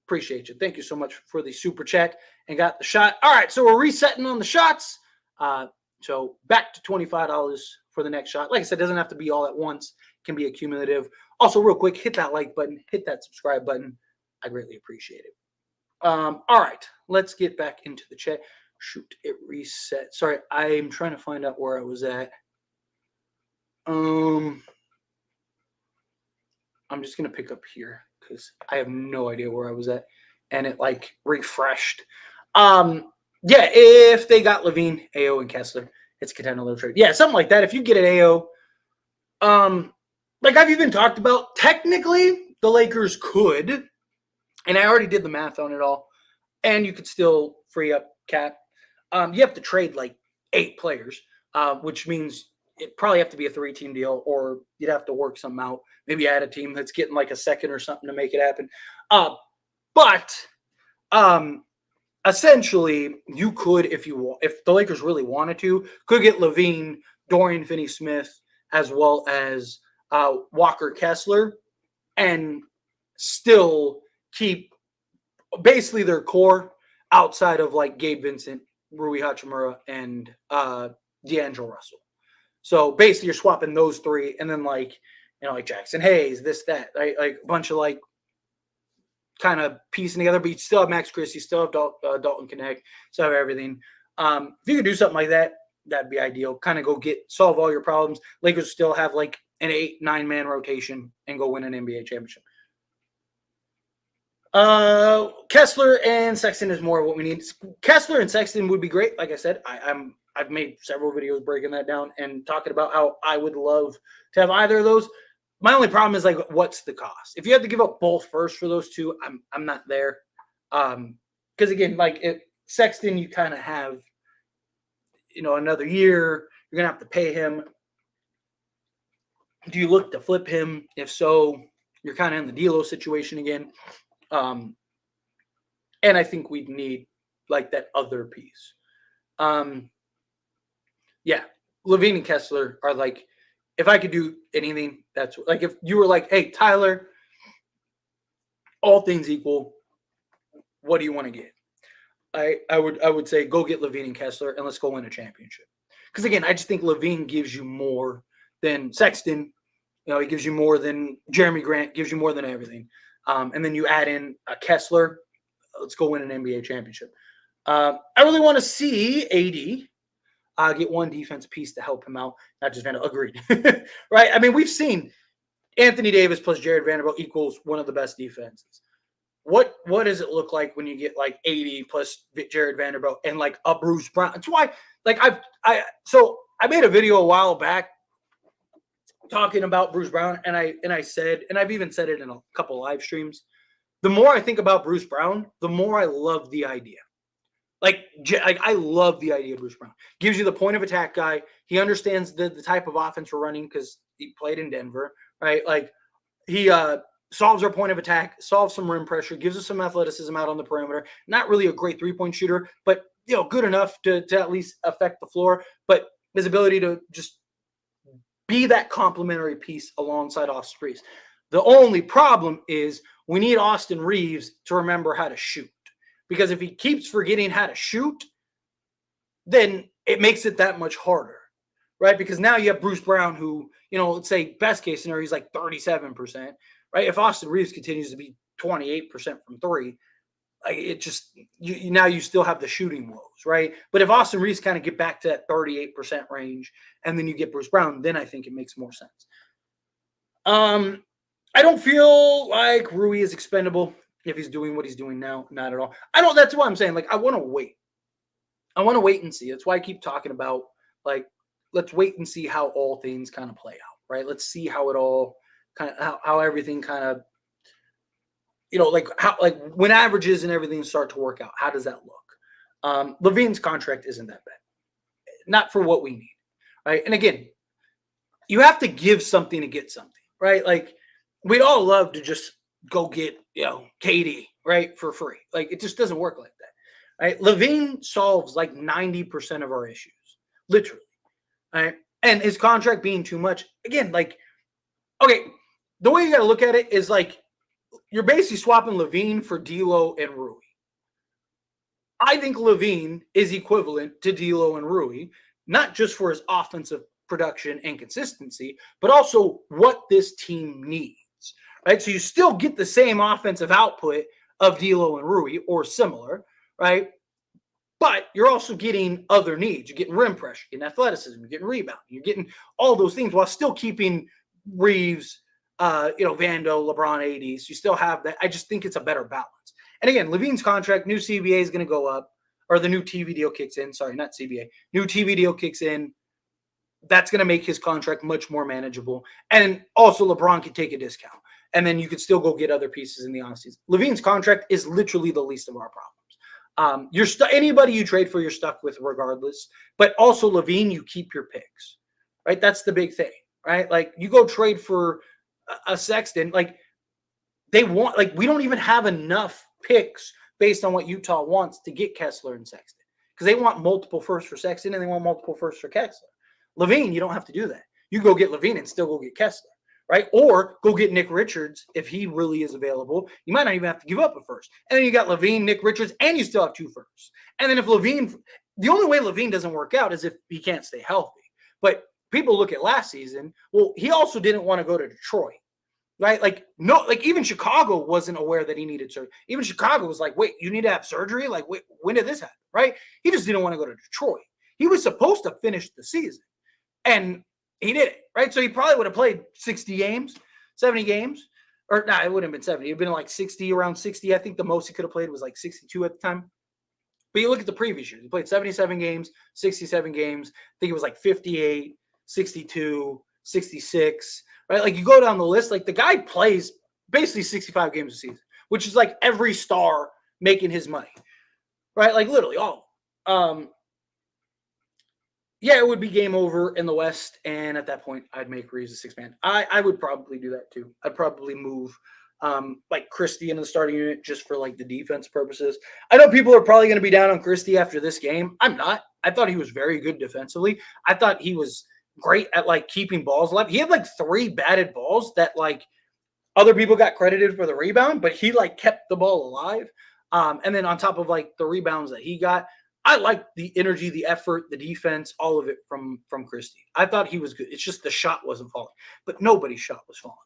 appreciate you. Thank you so much for the super chat and got the shot. All right, so we're resetting on the shots. So back to $25 for the next shot. Like I said, it doesn't have to be all at once. It can be accumulative. Also, real quick, hit that like button, hit that subscribe button. I greatly appreciate it. All right, let's get back into the chat. Shoot, it reset. Sorry, I'm trying to find out where I was at. I'm just gonna pick up here because I have no idea where I was at, and it like refreshed. Yeah, if they got LaVine, AO, and Kessler, it's a contender trade. Yeah, something like that. If you get an AO, like I've even talked about, technically the Lakers could, and I already did the math on it all, and you could still free up cap. You have to trade like 8 players, which means it probably have to be a 3-team deal, or you'd have to work something out. Maybe add a team that's getting like a second or something to make it happen. But essentially, you could, if the Lakers really wanted to, could get LaVine, Dorian Finney-Smith, as well as Walker Kessler, and still keep basically their core outside of like Gabe Vincent, Rui Hachimura, and D'Angelo Russell. So basically, you're swapping those 3, and then like like Jackson Hayes, this, that, right? Like a bunch of like kind of piecing together. But you still have Max Christie, you still have Dalton Connect, still have everything. If you could do something like that, that'd be ideal. Kind of go solve all your problems. Lakers still have like an 8-9 man rotation and go win an NBA championship. Kessler and Sexton is more what we need. Kessler and Sexton would be great. Like I said, I've made several videos breaking that down and talking about how I would love to have either of those. My only problem is like, what's the cost? If you have to give up both first for those two, I'm not there. Because again, like Sexton, you kind of have, another year. You're gonna have to pay him. Do you look to flip him? If so, you're kind of in the D'Lo situation again. And I think we'd need like that other piece. Yeah, LaVine and Kessler are like, if I could do anything, that's like if you were like, hey, Tyler, all things equal, what do you want to get? I would say go get LaVine and Kessler and let's go win a championship. Because again, I just think LaVine gives you more than Sexton. He gives you more than Jeremy Grant, gives you more than everything. And then you add in a Kessler. Let's go win an NBA championship. I really want to see AD get one defensive piece to help him out. Not just Vanderbilt. Agreed. Right? I mean, we've seen Anthony Davis plus Jared Vanderbilt equals one of the best defenses. What does it look like when you get like 80 plus Jared Vanderbilt and like a Bruce Brown? That's why, like I made a video a while back talking about Bruce Brown, and I said, and I've even said it in a couple live streams, the more I think about Bruce Brown, the more I love the idea. Like I love the idea of Bruce Brown. Gives you the point of attack guy. He understands the type of offense we're running because he played in Denver, right? Like he solves our point of attack, solves some rim pressure, gives us some athleticism out on the perimeter. Not really a great three-point shooter, but good enough to at least affect the floor. But his ability to just be that complementary piece alongside Austin Reeves. The only problem is we need Austin Reeves to remember how to shoot. Because if he keeps forgetting how to shoot, then it makes it that much harder. right? Because now you have Bruce Brown, who, let's say best case scenario, he's like 37%, right? If Austin Reeves continues to be 28% from three, like it just now you still have the shooting woes, right? But if Austin Reeves kind of get back to that 38% range, and then you get Bruce Brown, then I think it makes more sense. I don't feel like Rui is expendable if he's doing what he's doing now. Not at all. I don't. That's what I'm saying. Like I want to wait. I want to wait and see. That's why I keep talking about like let's wait and see how all things kind of play out, right? Let's see how it all kind of how everything kind of like how like when averages and everything start to work out. How does that look? Levine's contract isn't that bad, not for what we need, right? And again, you have to give something to get something, right? Like we'd all love to just go get KD right for free. Like it just doesn't work like that, right? Levine solves like 90% of our issues, literally, right? And his contract being too much, again, like okay, the way you got to look at it is like you're basically swapping Levine for D'Lo and Rui. I think Levine is equivalent to D'Lo and Rui, not just for his offensive production and consistency, but also what this team needs, right? So you still get the same offensive output of D'Lo and Rui or similar, right? But you're also getting other needs. You're getting rim pressure, you're getting athleticism, you're getting rebounding, you're getting all those things while still keeping Reeves, Vando, LeBron 80s. You still have that. I just think it's a better balance. And again, Levine's contract, new CBA is going to go up, or the new TV deal kicks in. Sorry, not CBA. New TV deal kicks in. That's going to make his contract much more manageable. And also LeBron could take a discount. And then you could still go get other pieces in the offseason. Levine's contract is literally the least of our problems. Anybody you trade for, you're stuck with regardless. But also Levine, you keep your picks, right? That's the big thing, right? Like you go trade for a Sexton, like they want, like we don't even have enough picks based on what Utah wants to get Kessler and Sexton because they want multiple firsts for Sexton and they want multiple firsts for Kessler. Levine, you don't have to do that. You go get Levine and still go get Kessler, right? Or go get Nick Richards if he really is available. You might not even have to give up a first. And then you got Levine, Nick Richards, and you still have two firsts. And then if Levine, the only way Levine doesn't work out is if he can't stay healthy. But people look at last season. Well, he also didn't want to go to Detroit, right? Like, no, like even Chicago wasn't aware that he needed surgery. Even Chicago was like, wait, you need to have surgery? Like, wait, when did this happen, right? He just didn't want to go to Detroit. He was supposed to finish the season. And he did it, right? So he probably would have played 60 games, 70 games. Or, no, it wouldn't have been 70. It would have been like 60, around 60. I think the most he could have played was like 62 at the time. But you look at the previous years. He played 77 games, 67 games. I think it was like 58, 62, 66, right? Like you go down the list, like the guy plays basically 65 games a season, which is like every star making his money, right? Like literally all. Yeah, it would be game over in the West, and at that point, I'd make Reeves a six-man. I would probably do that too. I'd probably move like Christie into the starting unit just for like the defense purposes. I know people are probably going to be down on Christie after this game. I'm not. I thought he was very good defensively. I thought he was great at like keeping balls alive. He had like 3 batted balls that like other people got credited for the rebound, but he like kept the ball alive. And then on top of like the rebounds that he got, I liked the energy, the effort, the defense, all of it from Christie. I thought he was good. It's just the shot wasn't falling, but nobody's shot was falling.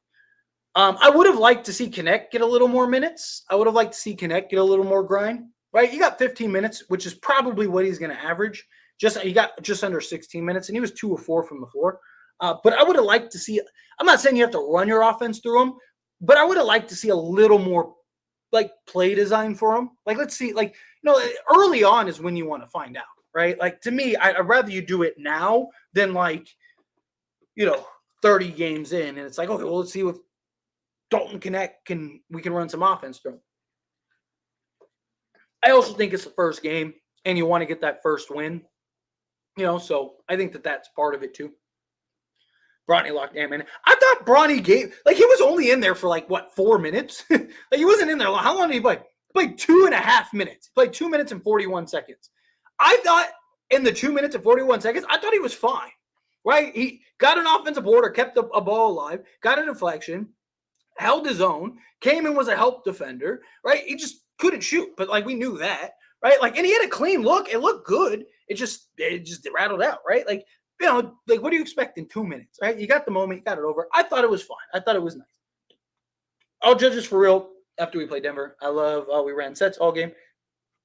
I would have liked to see Connect get a little more minutes. I would have liked to see Connect get a little more grind, right? He got 15 minutes, which is probably what he's going to average. He got just under 16 minutes, and he was 2 of 4 from the floor. But I would have liked to see – I'm not saying you have to run your offense through him, but I would have liked to see a little more – like play design for him. Like, let's see, like, early on is when you want to find out, right? Like, to me, I'd rather you do it now than like, 30 games in. And it's like, okay, well, let's see if Dalton Connect we can run some offense through him. I also think it's the first game and you want to get that first win, so I think that's part of it too. Bronny locked him in. I thought Bronny gave, like, he was only in there for, 4 minutes? Like, he wasn't in there. How long did he play? He played 2.5 minutes. He played 2 minutes and 41 seconds. I thought in the 2 minutes and 41 seconds, I thought he was fine, right? He got an offensive board, kept a ball alive, got a deflection, held his own, came and was a help defender, right? He just couldn't shoot, but, we knew that, right? And he had a clean look. It looked good. It just rattled out, right? like what do you expect in 2 minutes, right? You got the moment, you got it over. I thought it was fine. I thought it was nice. I'll judge this for real after we play Denver. I love we ran sets all game.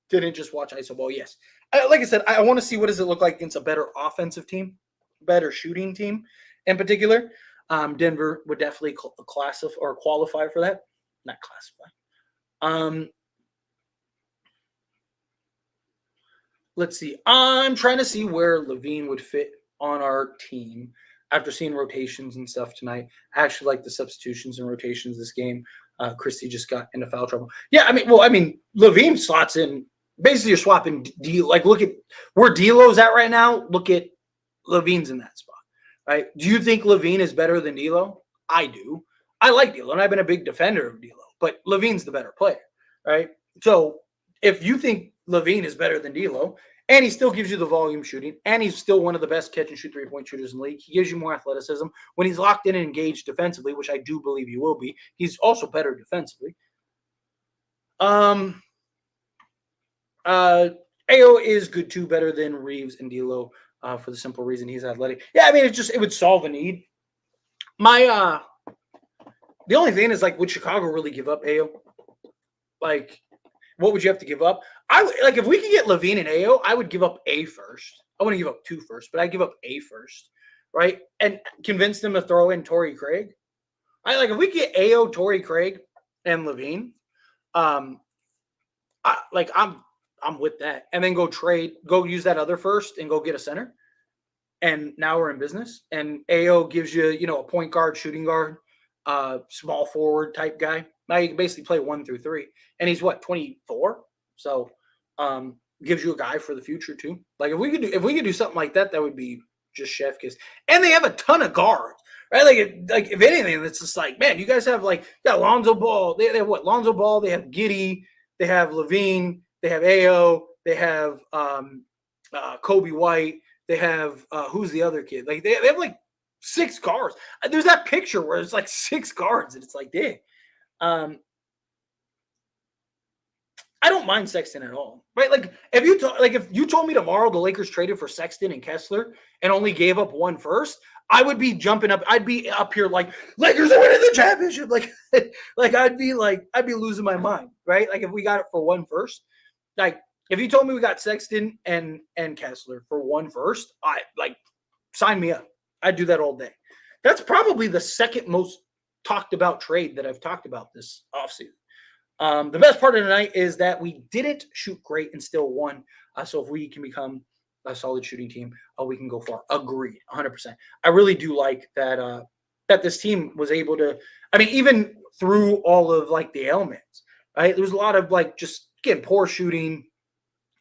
Didn't just watch iso ball. Yes, like I said, I want to see what does it look like against a better offensive team, better shooting team in particular. Denver would definitely classify or qualify for that. Not classify. Let's see. I'm trying to see where Levine would fit on our team after seeing rotations and stuff tonight. I actually like the substitutions and rotations this game. Christie just got into foul trouble. Yeah, I mean, Levine slots in. Basically, you're swapping like look at where D'Lo's at right now. Look at Levine's in that spot, right? Do you think Levine is better than D'Lo? I do. I like D'Lo, and I've been a big defender of D'Lo, but Levine's the better player, right? So if you think Levine is better than D'Lo, and he still gives you the volume shooting, and he's still one of the best catch and shoot 3-point shooters in the league. He gives you more athleticism. When he's locked in and engaged defensively, which I do believe he will be, he's also better defensively. AO is good too, better than Reeves and D'Lo for the simple reason he's athletic. Yeah, I mean, it would solve a need. The only thing is, like, would Chicago really give up AO? Like, what would you have to give up? If we could get Levine and AO, I would give up A first. I wouldn't give up 2 first, but I'd give up A first, right? And convince them to throw in Torrey Craig. If we get AO, Torrey Craig, and Levine, I'm with that. And then go use that other first and go get a center. And now we're in business. And AO gives you, a point guard, shooting guard, small forward type guy. Now you can basically play 1 through 3. And he's 24? So gives you a guy for the future too. Like if we could do something like that, that would be just chef kiss. And they have a ton of guards, right? Like if anything, it's just like, man, you guys have you got Lonzo Ball. They have what? Lonzo Ball, they have Giddey, they have Levine, they have AO, they have Kobe White, they have who's the other kid? Like they have 6 guards. There's that picture where it's 6 guards, and it's like, dang. I don't mind Sexton at all, right? If you told me tomorrow the Lakers traded for Sexton and Kessler and only gave up 1 first, I would be jumping up. I'd be up here like Lakers are winning the championship. I'd be losing my mind, right? Like if we got it for 1 first, if you told me we got Sexton and Kessler for 1 first, sign me up. I'd do that all day. That's probably the second most talked about trade that I've talked about this offseason. The best part of the night is that we didn't shoot great and still won. So if we can become a solid shooting team, we can go far. Agreed, 100%. I really do like that that this team was able to, even through all of the ailments, right? There was a lot of just getting poor shooting.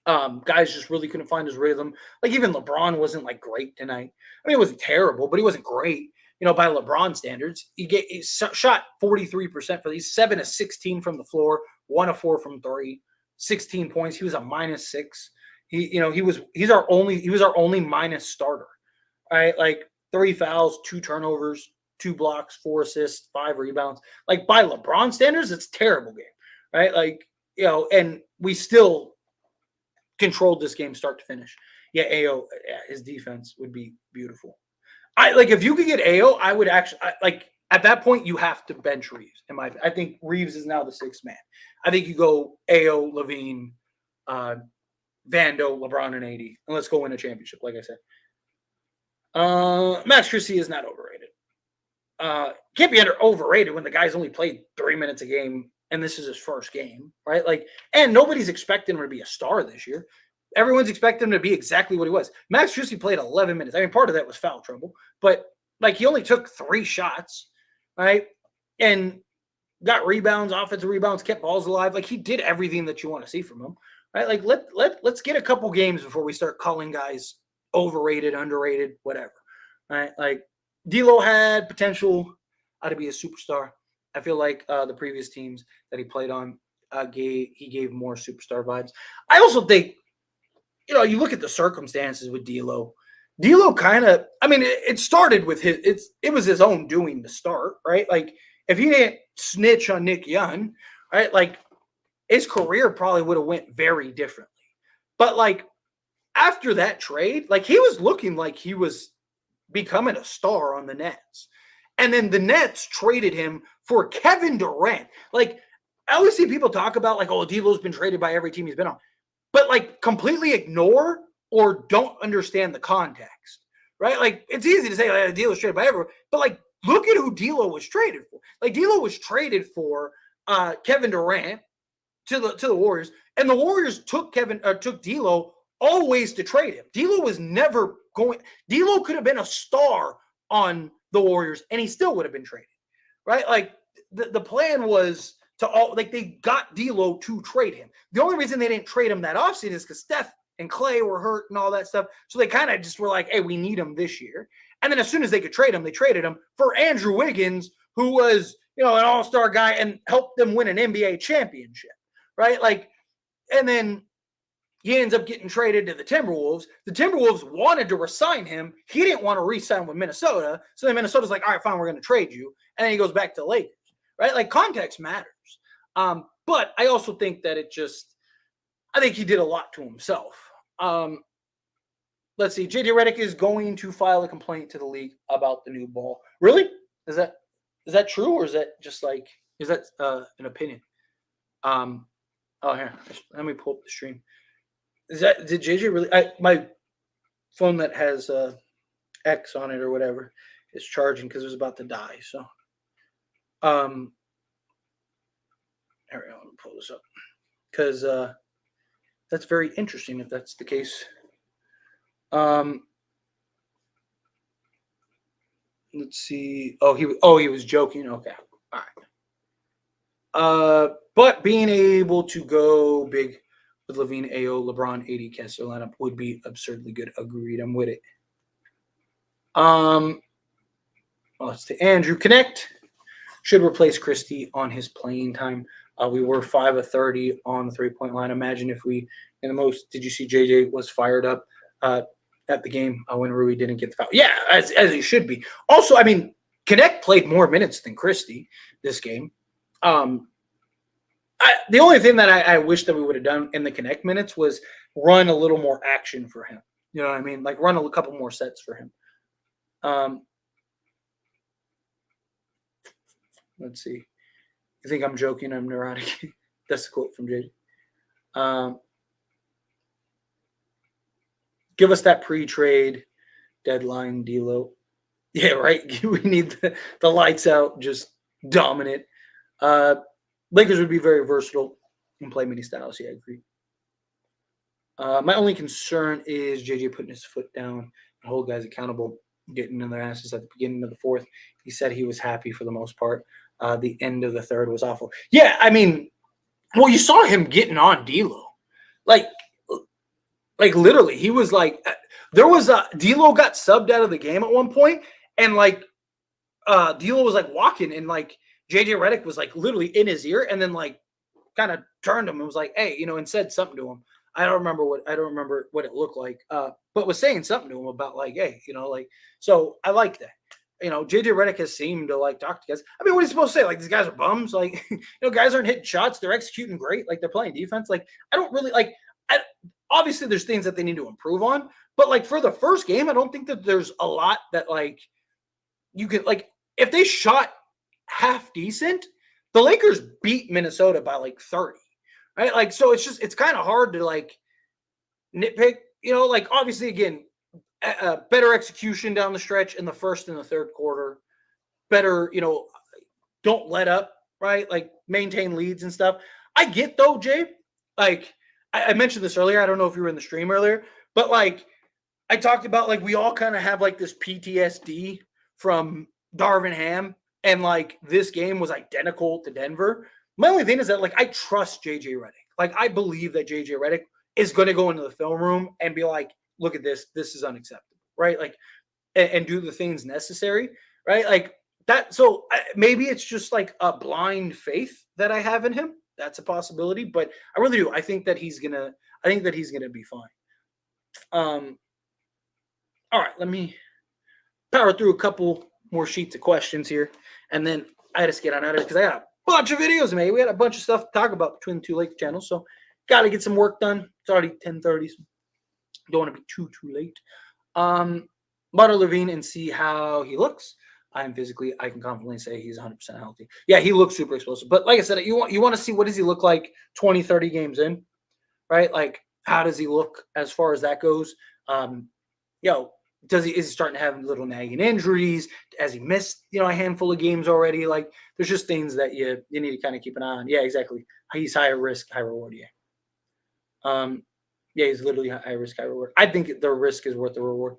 Guys just really couldn't find his rhythm. Even LeBron wasn't great tonight. It wasn't terrible, but he wasn't great. By LeBron standards, he shot 43% for these 7 of 16 from the floor, 1 of 4 from 3, 16 points. He was a -6. He was our only minus starter. Right, 3 fouls, 2 turnovers, 2 blocks, 4 assists, 5 rebounds. By LeBron standards, it's a terrible game, right? And we still controlled this game start to finish. Yeah, AO, his defense would be beautiful. If you could get AO, I would actually at that point you have to bench Reeves. I think Reeves is now the 6th man. I think you go AO, Levine, Vando, LeBron, and AD, and let's go win a championship. Like I said, Max Christie is not overrated. Can't be overrated when the guy's only played 3 minutes a game, and this is his first game, right? And nobody's expecting him to be a star this year. Everyone's expecting him to be exactly what he was. Max Christie played 11 minutes. Part of that was foul trouble, but he only took 3 shots, right? And got rebounds, offensive rebounds, kept balls alive. He did everything that you want to see from him, right? Let's get a couple games before we start calling guys overrated, underrated, whatever, right? D'Lo had potential to be a superstar. I feel like the previous teams that he played on he gave more superstar vibes. I also think, you look at the circumstances with D'Lo. D'Lo kind of, it started with it was his own doing to start, right? If he didn't snitch on Nick Young, right? His career probably would have went very differently. But after that trade, he was looking like he was becoming a star on the Nets. And then the Nets traded him for Kevin Durant. Like, I always see people talk about, like, oh, D'Lo's been traded by every team he's been on. But, like, completely ignore or don't understand the context, right? Like, it's easy to say, like, D'Lo's traded by everyone. But, like, look at who D'Lo was traded for. Like, D'Lo was traded for Kevin Durant to the Warriors. And the Warriors took D'Lo always to trade him. D'Lo was never going. D'Lo could have been a star on the Warriors, and he still would have been traded, right? Like the plan was they got D'Lo to trade him. The only reason they didn't trade him that offseason is because Steph and Clay were hurt and all that stuff. So they kind of just were like, hey, we need him this year. And then as soon as they could trade him, they traded him for Andrew Wiggins, who was, an all-star guy and helped them win an NBA championship, right? Like, and then he ends up getting traded to the Timberwolves. The Timberwolves wanted to re-sign him. He didn't want to re-sign with Minnesota. So then Minnesota's like, all right, fine, we're going to trade you. And then he goes back to the Lakers, right? Like, context matters. But I also think that I think he did a lot to himself. Let's see. JJ Redick is going to file a complaint to the league about the new ball. Really? Is that true, or is that just like, is that an opinion? Here, let me pull up the stream. Did JJ really? My phone that has X on it or whatever is charging because it was about to die. So, here we go. Let me pull this up because that's very interesting if that's the case. Let's see. Oh, he was joking. Okay, all right. But being able to go big with Levine, AO, LeBron, AD, Kessler lineup would be absurdly good. Agreed. I'm with it. Let's see. Andrew Connect should replace Christie on his playing time. We were 5 of 30 on the 3-point line. Imagine if we, in the most, did you see JJ was fired up at the game when Rui didn't get the foul? Yeah, as he should be. Also, I mean, Connect played more minutes than Christie this game. The only thing that I wish that we would have done in the Connect minutes was run a little more action for him. You know what I mean? Like, run a couple more sets for him. Let's see. You think I'm joking? I'm neurotic. That's a quote from JJ. Give us that pre-trade deadline, D'Lo. Yeah, right. We need the lights out, just dominant. Lakers would be very versatile and play many styles. Yeah, I agree. My only concern is JJ putting his foot down and hold guys accountable, getting in their asses at the beginning of the fourth. He said he was happy for the most part. The end of the third was awful. Yeah, I mean, well, you saw him getting on D'Lo. Like literally, he was like, there was D'Lo got subbed out of the game at one point, and like D'Lo was like walking, and like JJ Redick was like literally in his ear, and then like kind of turned him and was like, hey, and said something to him. I don't remember what it looked like, but was saying something to him about like, hey, like, so I like that. JJ Redick has seemed to like talk to guys. I mean, what are you supposed to say? Like, these guys are bums. Like, guys aren't hitting shots. They're executing great. Like, they're playing defense. Like, I don't really like. Obviously, there's things that they need to improve on. But like for the first game, I don't think that there's a lot that like you could like if they shot half decent, the Lakers beat Minnesota by like 30, right? Like, so it's kind of hard to like nitpick. Like obviously again. Better execution down the stretch in the first and the third quarter. Better, don't let up, right? Like maintain leads and stuff. I get though, Jay. Like I mentioned this earlier. I don't know if you were in the stream earlier, but like I talked about like we all kind of have like this PTSD from Darvin Ham, and like this game was identical to Denver. My only thing is that like I trust JJ Redick. Like I believe that JJ Redick is going to go into the film room and be like, look at this. This is unacceptable, right? Like, and do the things necessary, right? Like that. So maybe it's just like a blind faith that I have in him. That's a possibility, but I really do. I think that he's gonna be fine. All right, let me power through a couple more sheets of questions here, and then I just get on out of it because I got a bunch of videos to make. We had a bunch of stuff to talk about between the two Lake channels, so got to get some work done. It's already 10:30. So don't want to be too late. monitor Levine and see how he looks. I can confidently say he's 100% healthy. Yeah, he looks super explosive. But like I said, you want to see what does he look like 20, 30 games in, right? Like how does he look as far as that goes? You know, is he starting to have little nagging injuries? Has he missed, a handful of games already? Like there's just things that you need to kind of keep an eye on. Yeah, exactly. He's higher risk, high reward. Yeah. Yeah, he's literally high risk, high reward. I think the risk is worth the reward.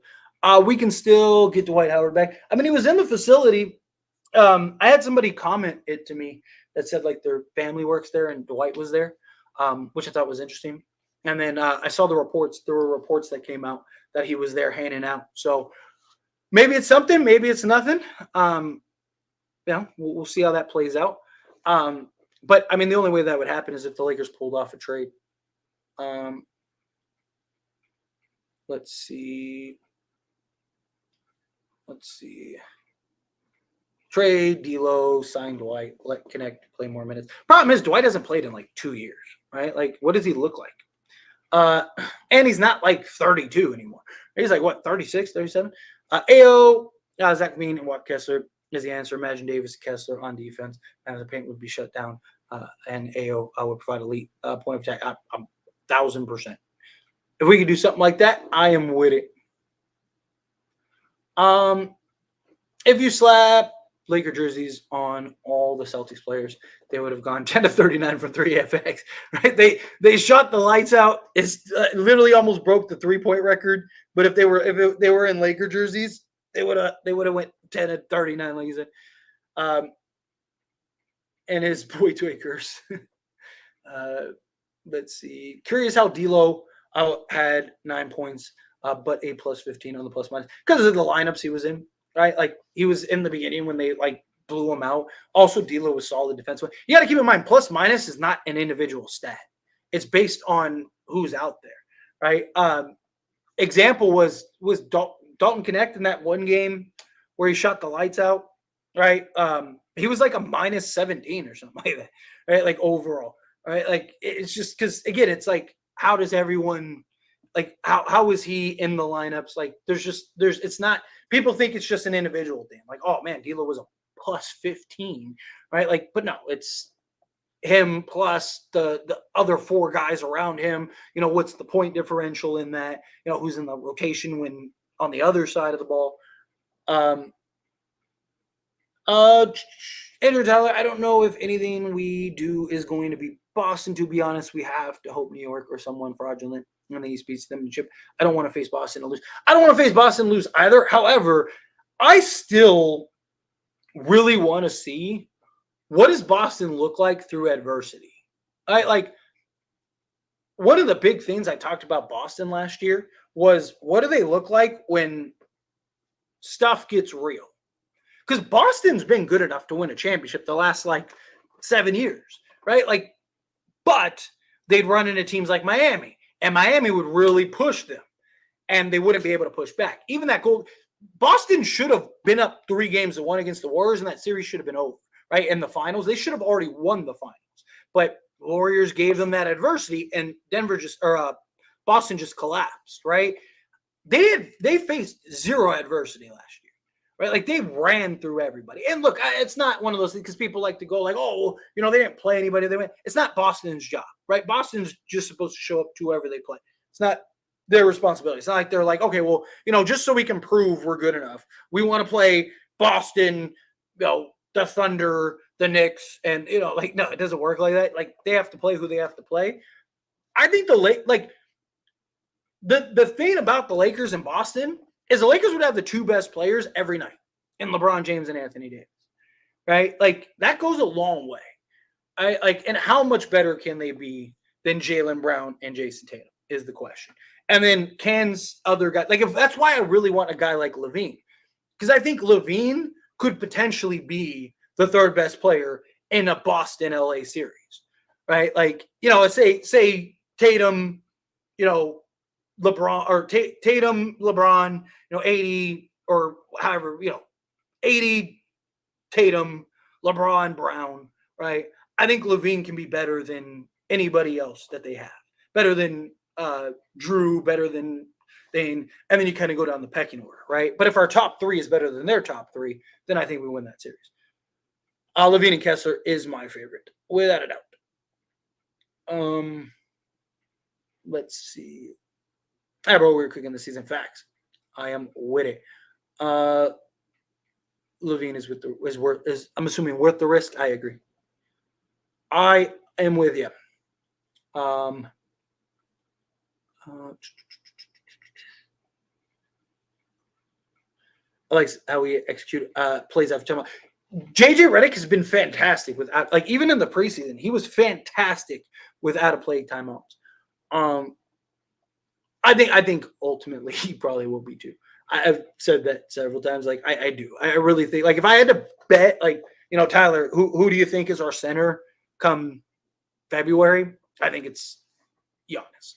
We can still get Dwight Howard back. I mean, he was in the facility. I had somebody comment it to me that said like their family works there and Dwight was there, which I thought was interesting. And then I saw the reports. There were reports that came out that he was there handing out. So maybe it's something, maybe it's nothing. We'll see how that plays out. But I mean, the only way that would happen is if the Lakers pulled off a trade. Let's see. Trade D'Lo, sign Dwight, let Connect play more minutes. Problem is Dwight hasn't played in like 2 years, right? Like, what does he look like? And he's not like 32 anymore. He's like what, 36, 37? AO, Zach Levine and Watt Kessler is the answer. Imagine Davis and Kessler on defense, and the paint would be shut down. And AO would provide elite point of attack. I'm 1,000%. If we could do something like that, I am with it. If you slap Laker jerseys on all the Celtics players, they would have gone 10 of 39 from 3FX, right? They shot the lights out. It's literally almost broke the 3-point record. But if they were in Laker jerseys, they would have went 10 of 39, like you said. And his boy Twakers. Let's see. Curious how D'Lo had 9 points, but a plus 15 on the plus minus because of the lineups he was in. Right, like he was in the beginning when they like blew him out. Also, D'Lo was solid defensively. You got to keep in mind, plus minus is not an individual stat; it's based on who's out there, right? Example was Dalton Connect in that one game where he shot the lights out, right? He was like a minus 17 or something like that, right? Like overall, right? Like it's just because again, it's like how does everyone like how is he in the lineups? Like there's it's not. People think it's just an individual thing. Like, oh man, D'Lo was a plus 15, right? Like, but no, it's him plus the other 4 guys around him. What's the point differential in that? Who's in the rotation when on the other side of the ball. Andrew Tyler, I don't know if anything we do is going to be Boston. To be honest, we have to hope New York or someone fraudulent when the East beats them in the chip. I don't want to face Boston and lose. I don't want to face Boston and lose either. However, I still really want to see what does Boston look like through adversity. Like one of the big things I talked about Boston last year was what do they look like when stuff gets real? Because Boston's been good enough to win a championship the last like 7 years, right? Like, but they'd run into teams like Miami, and Miami would really push them, and they wouldn't be able to push back. Even that goal, Boston should have been up 3-1 against the Warriors, and that series should have been over, right? In the finals, they should have already won the finals, but Warriors gave them that adversity, and Boston just collapsed, right? They faced zero adversity last year. Right, like they ran through everybody. And look, it's not one of those things because people like to go like, oh, they didn't play anybody. They went. It's not Boston's job, right? Boston's just supposed to show up to whoever they play. It's not their responsibility. It's not like they're like, okay, well, just so we can prove we're good enough, we want to play Boston, the Thunder, the Knicks, and like no, it doesn't work like that. Like they have to play who they have to play. I think the thing about the Lakers in Boston is the Lakers would have the 2 best players every night in LeBron James and Anthony Davis, right? Like that goes a long way. And how much better can they be than Jaylen Brown and Jason Tatum is the question. And then can's other guy, like if that's why I really want a guy like Levine, because I think Levine could potentially be the 3rd best player in a Boston LA series, right? Like say Tatum, LeBron or Tatum, LeBron, 80 or however, 80 Tatum, LeBron, Brown, right? I think Levine can be better than anybody else that they have. Better than Drew, better than and then you kind of go down the pecking order, right? But if our top 3 is better than their top 3, then I think we win that series. LaVine and Kessler is my favorite, without a doubt. Let's see. Bro, we're cooking the season. Facts. I am with it. LaVine is I'm assuming worth the risk. I agree. I am with you. I like how we execute plays after time. JJ Redick has been fantastic without, like, even in the preseason, he was fantastic without a play timeouts. I think ultimately he probably will be too. I've said that several times. Like, I do. I really think, like, if I had to bet, like, Tyler, who do you think is our center come February? I think it's Giannis.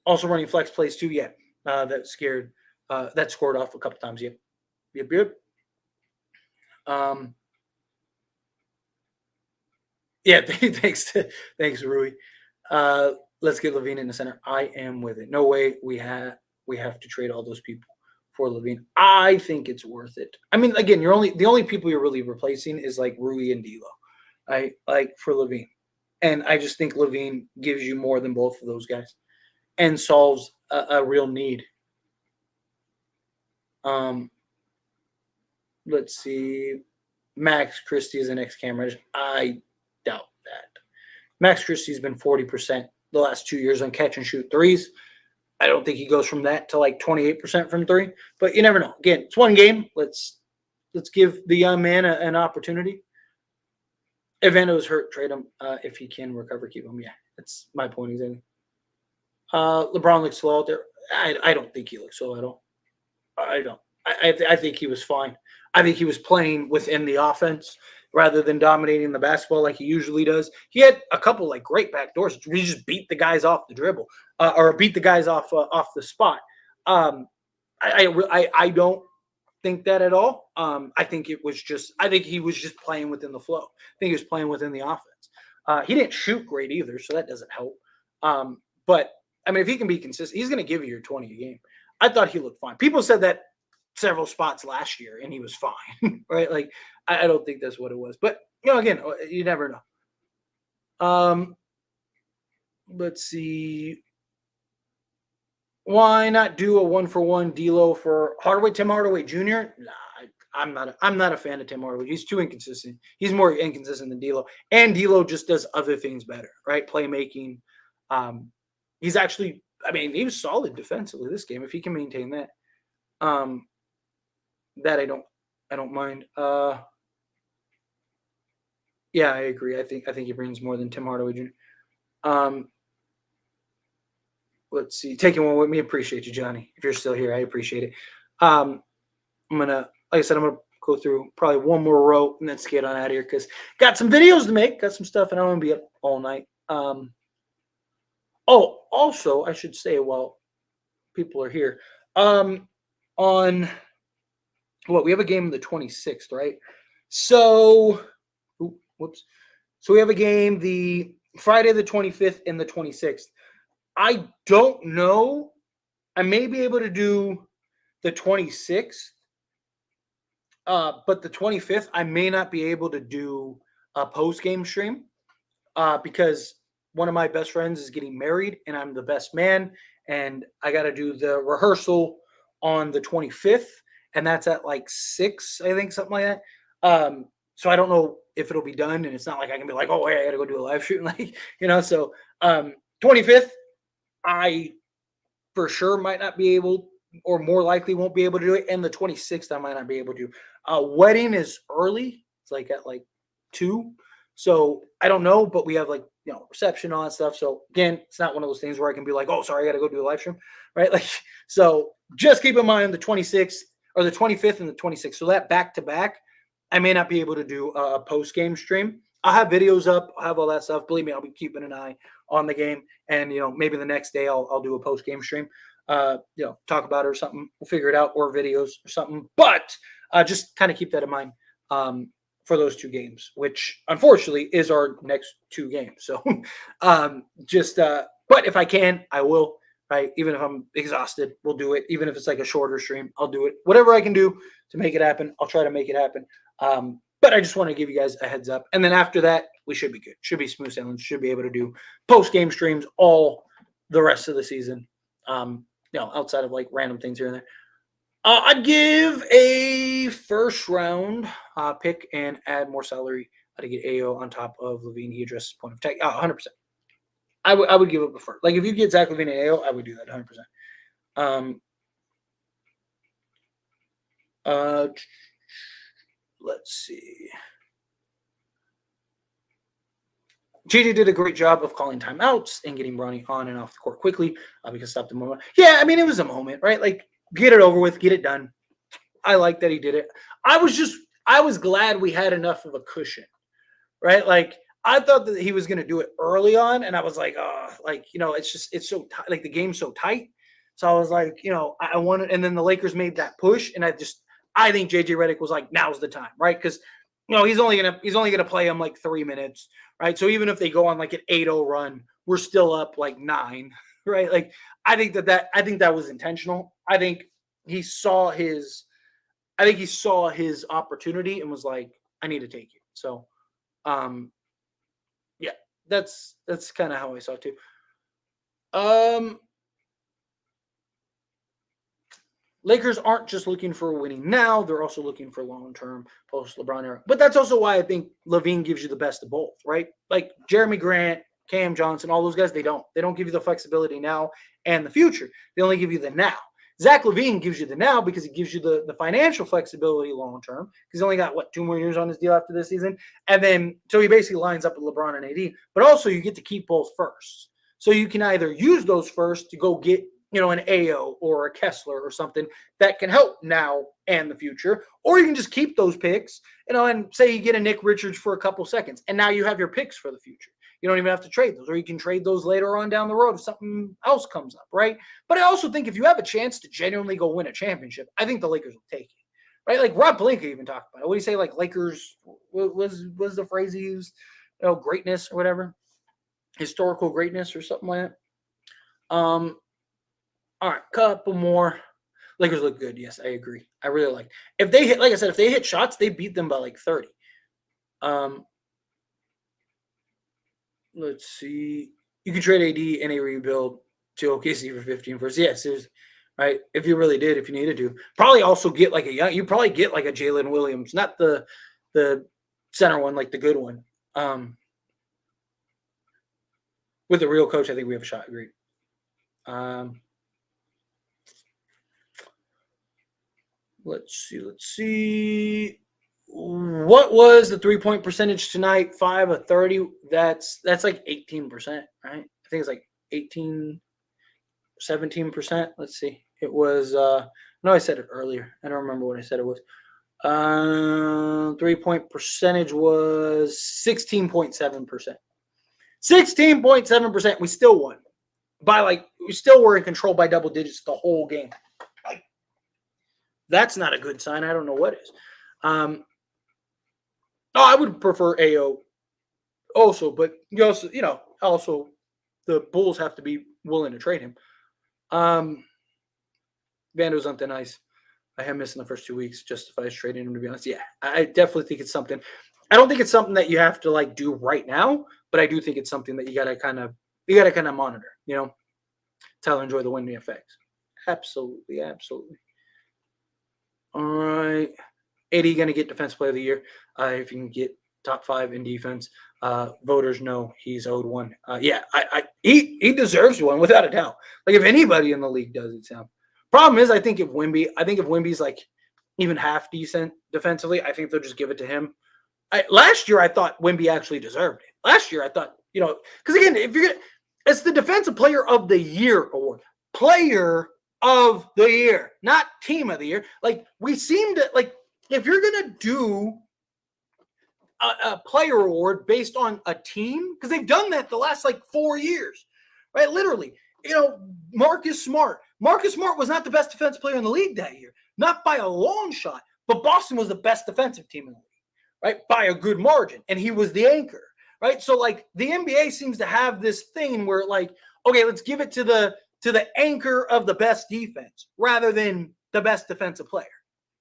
Also running flex plays too. Yeah, that scored off a couple times. Yep. Yeah, thanks, Rui. Let's get LaVine in the center. I am with it. No way we have to trade all those people for LaVine. I think it's worth it. I mean, again, the only people you're really replacing is like Rui and D'Lo, right? Like, for LaVine, and I just think LaVine gives you more than both of those guys, and solves a real need. Let's see. Max Christie is the next camera. I doubt that. Max Christie's been 40% the last 2 years on catch and shoot threes. I don't think he goes from that to like 28% from 3, but you never know. Again, it's one game. Let's give the young man an opportunity. If Vando's hurt, trade him. If he can recover, keep him. Yeah, that's my point exactly. LeBron looks slow out there. I don't think he looks slow at all. I don't. I think he was fine. I think he was playing within the offense rather than dominating the basketball like he usually does. He had a couple like great back doors. He just beat the guys off the dribble or beat the guys off the spot. I don't think that at all. I think he was just playing within the flow. I think he was playing within the offense. He didn't shoot great either, so that doesn't help. But I mean, if he can be consistent, he's going to give you your 20 a game. I thought he looked fine. People said that several spots last year, and he was fine, right? Like, I don't think that's what it was. But, again, you never know. Let's see. Why not do a 1-for-1 D'Lo for Tim Hardaway Jr.? Nah, I'm not a fan of Tim Hardaway. He's too inconsistent. He's more inconsistent than D'Lo. And D'Lo just does other things better, right? Playmaking. He's actually, he was solid defensively this game. If he can maintain that. That I don't mind. Yeah, I agree. I think he brings more than Tim Hardaway Jr. Let's see. Taking one with me. Appreciate you, Johnny. If you're still here, I appreciate it. I'm gonna go through probably one more row and then get on out of here because got some videos to make, got some stuff, and I want to be up all night. Also, I should say while people are here, on we have a game on the 26th, right? So, So we have a game the Friday the 25th and the 26th. I don't know. I may be able to do the 26th, but the 25th, I may not be able to do a post-game stream because one of my best friends is getting married, and I'm the best man, and I got to do the rehearsal on the 25th, and that's at like 6, I think, something like that. So I don't know if it'll be done, and it's not like I can be like, oh, hey, I got to go do a live shoot, So 25th, I for sure might not be able, or more likely won't be able to do it, and the 26th I might not be able to. Wedding is early; it's like at like 2, so I don't know, but we have reception, all that stuff. So again, it's not one of those things where I can be like, oh, sorry, I got to go do a live stream, right? So just keep in mind the 26th or the 25th and the 26th. So that back to back, I may not be able to do a post game stream. I'll have videos up. I'll have all that stuff. Believe me, I'll be keeping an eye on the game. And, maybe the next day I'll do a post game stream, talk about it or something. We'll figure it out, or videos or something. But just kind of keep that in mind for those 2 games, which unfortunately is our next 2 games. So but if I can, I will. Right, even if I'm exhausted, we'll do it. Even if it's like a shorter stream, I'll do it. Whatever I can do to make it happen, I'll try to make it happen. But I just want to give you guys a heads up. And then after that, we should be good. Should be smooth sailing. Should be able to do post-game streams all the rest of the season. Outside of like random things here and there. I'd give a first round pick and add more salary to get AO on top of Levine. He addresses point of tech. 100%. I would give up a first. Like if you get Zach Levine and AO, I would do that 100%. Let's see. JJ did a great job of calling timeouts and getting Bronny on and off the court quickly because stop the moment. Yeah, I mean, it was a moment, right? Like, get it over with, get it done. I like that he did it. I was glad we had enough of a cushion, right? Like, I thought that he was going to do it early on, and I was like, it's so like the game's so tight. So I was like, I wanted, and then the Lakers made that push, and I think JJ Redick was like, now's the time, right? Because he's only gonna play him like 3 minutes, right? So even if they go on like an 8-0 run, we're still up like 9, right? Like I think that was intentional. I think he saw his opportunity and was like, I need to take it. So, yeah, that's kind of how I saw it too. Lakers aren't just looking for winning now; they're also looking for long-term post-LeBron era. But that's also why I think Levine gives you the best of both, right? Like Jeremy Grant, Cam Johnson, all those guys, they don't give you the flexibility now and the future. They only give you the now. Zach Levine gives you the now because he gives you the financial flexibility long-term. He's only got 2 more years on his deal after this season, and then so he basically lines up with LeBron and AD. But also you get to keep both firsts, so you can either use those first to go get an AO or a Kessler or something that can help now and the future. Or you can just keep those picks, and say you get a Nick Richards for a couple seconds, and now you have your picks for the future. You don't even have to trade those, or you can trade those later on down the road if something else comes up, right? But I also think if you have a chance to genuinely go win a championship, I think the Lakers will take it, right? Like Rob Pelinka even talked about it. What do you say, like Lakers, was the phrase he used, greatness or whatever, historical greatness or something like that. All right, couple more. Lakers look good. Yes, I agree. I really like. If they hit, like I said, if they hit shots, they beat them by like 30. Let's see. You can trade AD and a rebuild to OKC for 15 first. Yeah, seriously. Right? If you really did, if you needed to. Probably also get like you probably get like a Jalen Williams, not the center one, like the good one. With a real coach, I think we have a shot. Agreed. Let's see. What was the 3-point percentage tonight? 5 of 30. That's like 18%, right? I think it's like 17%. Let's see. It was no, I said it earlier. I don't remember what I said it was. 3-point percentage was 16.7%. 16.7%. We still won. We still were in control by double digits the whole game. That's not a good sign. I don't know what is. I would prefer AO also, but you also, the Bulls have to be willing to trade him. Vando's on thin ice. I have missing the first 2 weeks justifies trading him, to be honest. Yeah, I definitely think it's something. I don't think it's something that you have to do right now, but I do think it's something that you gotta kind of monitor. To enjoy the winning effects. Absolutely. All right. AD going to get Defensive Player of the Year if you can get top 5 in defense. Voters know he's owed one. He deserves one without a doubt. Like if anybody in the league does it, Sam. Problem is, I think if Wemby's like even half decent defensively, I think they'll just give it to him. Last year, I thought Wemby actually deserved it. Last year, I thought because again, it's the Defensive Player of the Year award. Player of the Year, not Team of the Year. Like we seem to if you're gonna do a player award based on a team, because they've done that the last 4 years, right? Literally, Marcus Smart. Marcus Smart was not the best defensive player in the league that year, not by a long shot. But Boston was the best defensive team in the league, right? By a good margin. And he was the anchor, right? So like the NBA seems to have this thing where like, okay, let's give it to the anchor of the best defense rather than the best defensive player,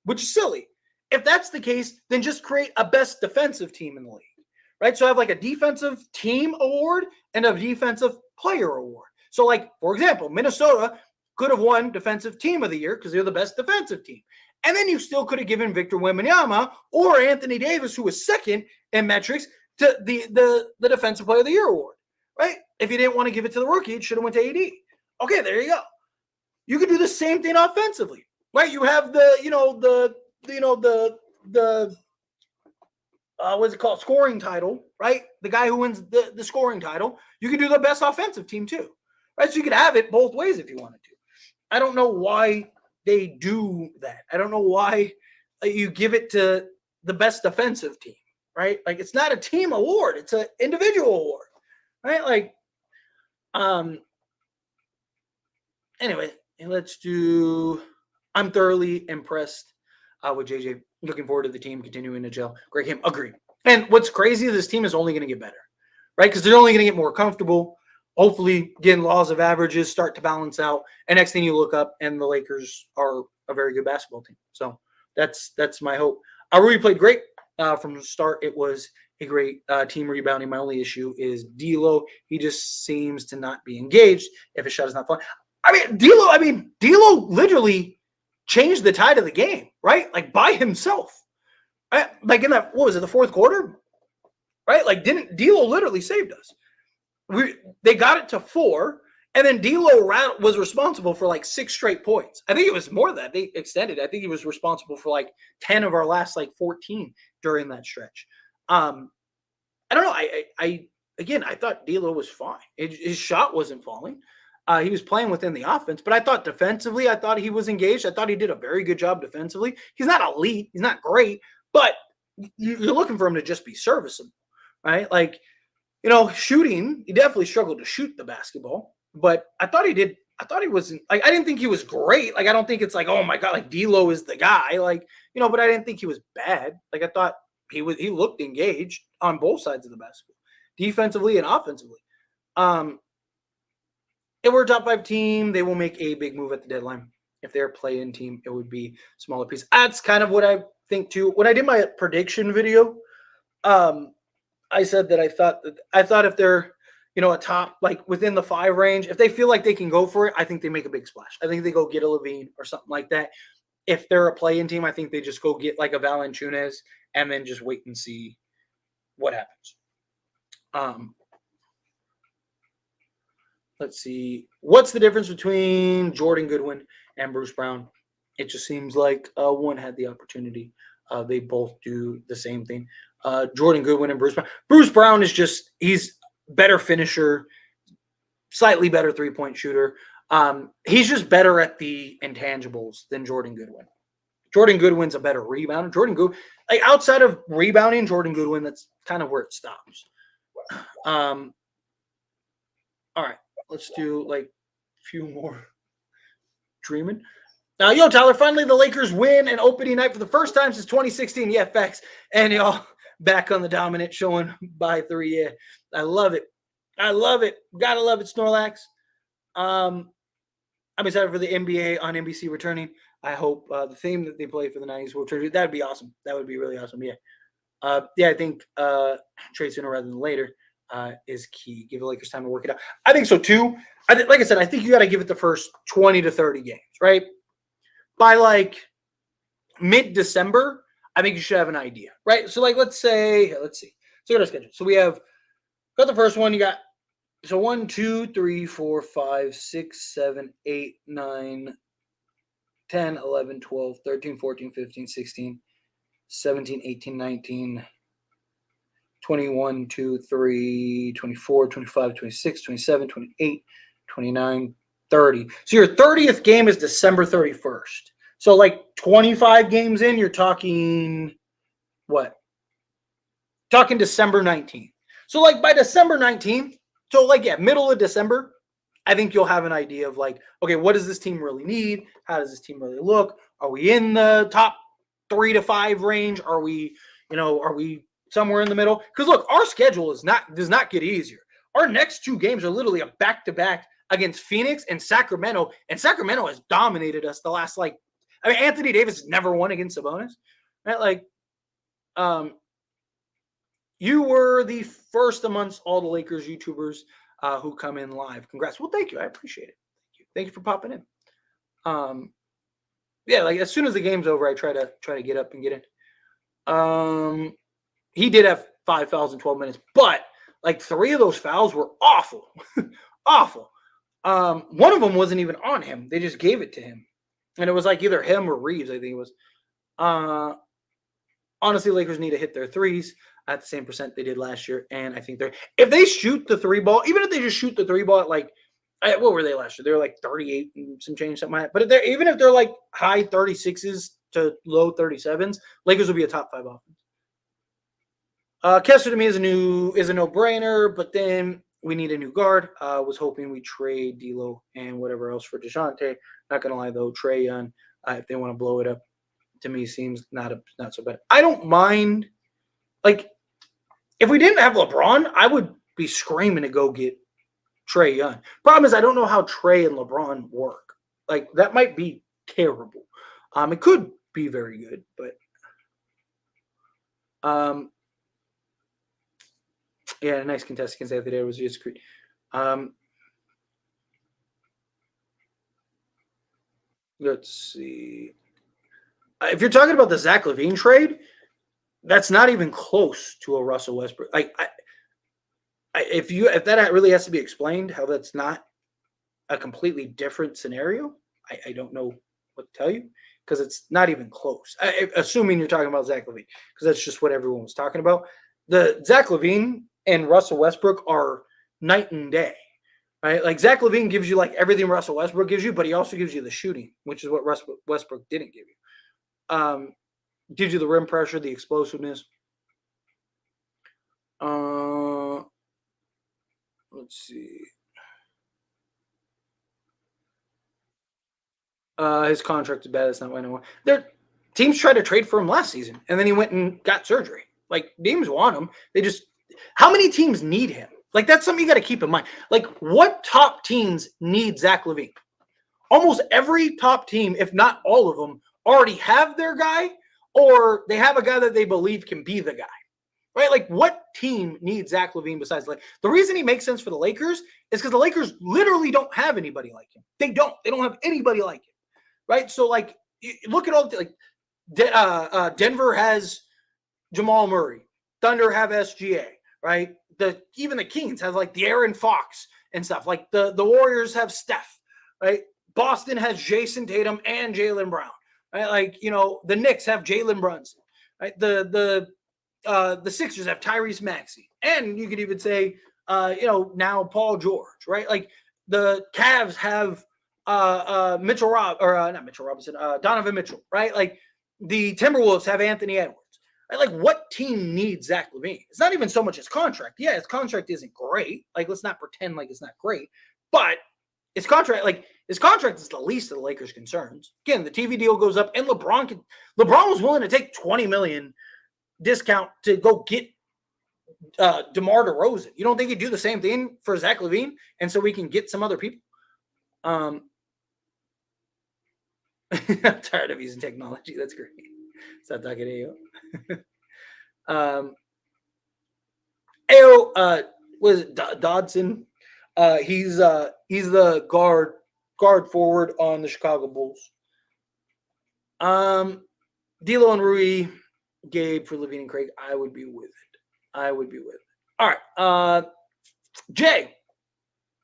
which is silly. If that's the case, then just create a best defensive team in the league, right? So have like a defensive team award and a defensive player award. So like, for example, Minnesota could have won defensive team of the year because they're the best defensive team. And then you still could have given Victor Wembanyama or Anthony Davis, who was second in metrics, to the defensive player of the year award, right? If you didn't want to give it to the rookie, it should have went to AD. Okay, there you go. You could do the same thing offensively, right? You have the what's it called? Scoring title, right? The guy who wins the scoring title. You could do the best offensive team too, right? So you could have it both ways if you wanted to. I don't know why they do that. I don't know why you give it to the best defensive team, right? Like it's not a team award; it's an individual award, right? Like, anyway, let's do. I'm thoroughly impressed with JJ. Looking forward to the team continuing to gel. Greg Ham, agreed. And what's crazy, this team is only going to get better, right? Because they're only going to get more comfortable. Hopefully, again, laws of averages start to balance out. And next thing you look up, and the Lakers are a very good basketball team. So that's my hope. Rui played great from the start. It was a great team rebounding. My only issue is D'Lo. He just seems to not be engaged if his shot is not flying. D'Lo literally changed the tide of the game, right? Like by himself. Right? Like in that, what was it, the fourth quarter? Right? Like D'Lo literally saved us. They got it to 4, and then D'Lo was responsible for like 6 straight points. I think it was more than that. They extended. I think he was responsible for like 10 of our last like 14 during that stretch. I don't know. I thought D'Lo was fine. His shot wasn't falling. He was playing within the offense, but I thought defensively, I thought he was engaged. I thought he did a very good job defensively. He's not elite. He's not great, but you're looking for him to just be serviceable, right? Like, shooting, he definitely struggled to shoot the basketball, but I thought he did. I thought he wasn't like, I didn't think he was great. Like, I don't think it's like, oh my God, like D'Lo is the guy, like, but I didn't think he was bad. Like, I thought he looked engaged on both sides of the basketball, defensively and offensively. If we're a top 5 team, they will make a big move at the deadline. If they're a play-in team, it would be smaller piece. That's kind of what I think too. When I did my prediction video, I said that I thought if they're, a top, like within the 5 range, if they feel like they can go for it, I think they make a big splash. I think they go get a Levine or something like that. If they're a play-in team, I think they just go get like a Valanciunas and then just wait and see what happens. Let's see. What's the difference between Jordan Goodwin and Bruce Brown? It just seems like one had the opportunity. They both do the same thing. Jordan Goodwin and Bruce Brown. Bruce Brown is just, he's better finisher, slightly better three-point shooter. He's just better at the intangibles than Jordan Goodwin. Jordan Goodwin's a better rebounder. Like outside of rebounding, Jordan Goodwin, that's kind of where it stops. All right, let's do like a few more dreaming. Yo, Tyler, finally the Lakers win an opening night for the first time since 2016. Yeah, facts. And y'all back on the dominant, showing by 3. Yeah, I love it. Gotta love it, Snorlax. I'm excited for the NBA on NBC returning. I hope the theme that they play for the 90s will return. That'd be awesome. That would be really awesome. Yeah. I think trade sooner rather than later is key. Give the Lakers time to work it out. I think so too. Like I said, I think you got to give it the first 20 to 30 games, right? By like mid-December, I think you should have an idea, right? So like, let's see. So got our schedule. So we have got the first one. You got 1, 2, 3, 4, 5, 6, 7, 8, 9, 10, 11, 12, 13, 14, 15, 16, 17, 18, 19, 21, 2, 3, 24, 25, 26, 27, 28, 29, 30. So your 30th game is December 31st. So like 25 games in, you're talking what? Talking December 19th. So like by December 19th, so like, yeah, middle of December, I think you'll have an idea of like, okay, what does this team really need? How does this team really look? Are we in the top 3 to 5 range? Are we, Are we somewhere in the middle? Because look, our schedule does not get easier. Our next 2 games are literally a back-to-back against Phoenix and Sacramento, and Sacramento has dominated us the last Anthony Davis has never won against Sabonis, right? You were the first amongst all the Lakers YouTubers who come in live. Congrats. Well, thank you. I appreciate it. Thank you for popping in. As soon as the game's over, I try to get up and get in. He did have 5 fouls in 12 minutes, but 3 of those fouls were awful. Awful. One of them wasn't even on him. They just gave it to him. And it was either him or Reeves, I think it was. Honestly, Lakers need to hit their threes at the same percent they did last year. And I think if they shoot the 3 ball, even if they just shoot the 3 ball at what were they last year? They were 38 and some change, something like that. But even if they're high 36s to low 37s, Lakers will be a top 5 offense. Kessler to me is a no-brainer, but then we need a new guard. Was hoping we trade D'Lo and whatever else for DeJounte. Not gonna lie though, Trae Young, if they want to blow it up, to me seems not so bad. I don't mind. If we didn't have LeBron, I would be screaming to go get Trae Young. Problem is, I don't know how Trae and LeBron work. That might be terrible. It could be very good, but yeah, a nice contest against Anthony Davis was just great. Let's see. If you're talking about the Zach LaVine trade, that's not even close to a Russell Westbrook. If that really has to be explained, how that's not a completely different scenario, I don't know what to tell you, because it's not even close. Assuming you're talking about Zach LaVine, because that's just what everyone was talking about. The Zach LaVine and Russell Westbrook are night and day, right? Zach LaVine gives you everything Russell Westbrook gives you, but he also gives you the shooting, which is what Russell Westbrook didn't give you. Gives you the rim pressure, the explosiveness. Let's see. His contract is bad. That's not why no one. Their teams tried to trade for him last season, and then he went and got surgery. Teams want him. They just. How many teams need him? That's something you got to keep in mind. What top teams need Zach LaVine? Almost every top team, if not all of them, already have their guy, or they have a guy that they believe can be the guy. Right? What team needs Zach LaVine besides the reason he makes sense for the Lakers is because the Lakers literally don't have anybody like him. They don't have anybody like him. Right? So look at all Denver has Jamal Murray. Thunder have SGA, right? Even the Kings have the Aaron Fox and stuff. The Warriors have Steph, right? Boston has Jason Tatum and Jaylen Brown, right? The Knicks have Jalen Brunson, right? The Sixers have Tyrese Maxey, and you could even say, now Paul George, right? The Cavs have not Mitchell Robinson, Donovan Mitchell, right? The Timberwolves have Anthony Edwards. Right? What team needs Zach LaVine? It's not even so much his contract. Yeah, his contract isn't great. Let's not pretend it's not great. But his contract is the least of the Lakers' concerns. Again, the TV deal goes up, and LeBron was willing to take $20 million discount to go get DeMar DeRozan. You don't think he'd do the same thing for Zach LaVine, and so we can get some other people? I'm tired of using technology. That's great. Stop talking to you. Was it Dodson? He's the guard forward on the Chicago Bulls. D'Lo and Rui, Gabe for LaVine and Craig. I would be with it. All right. Jay,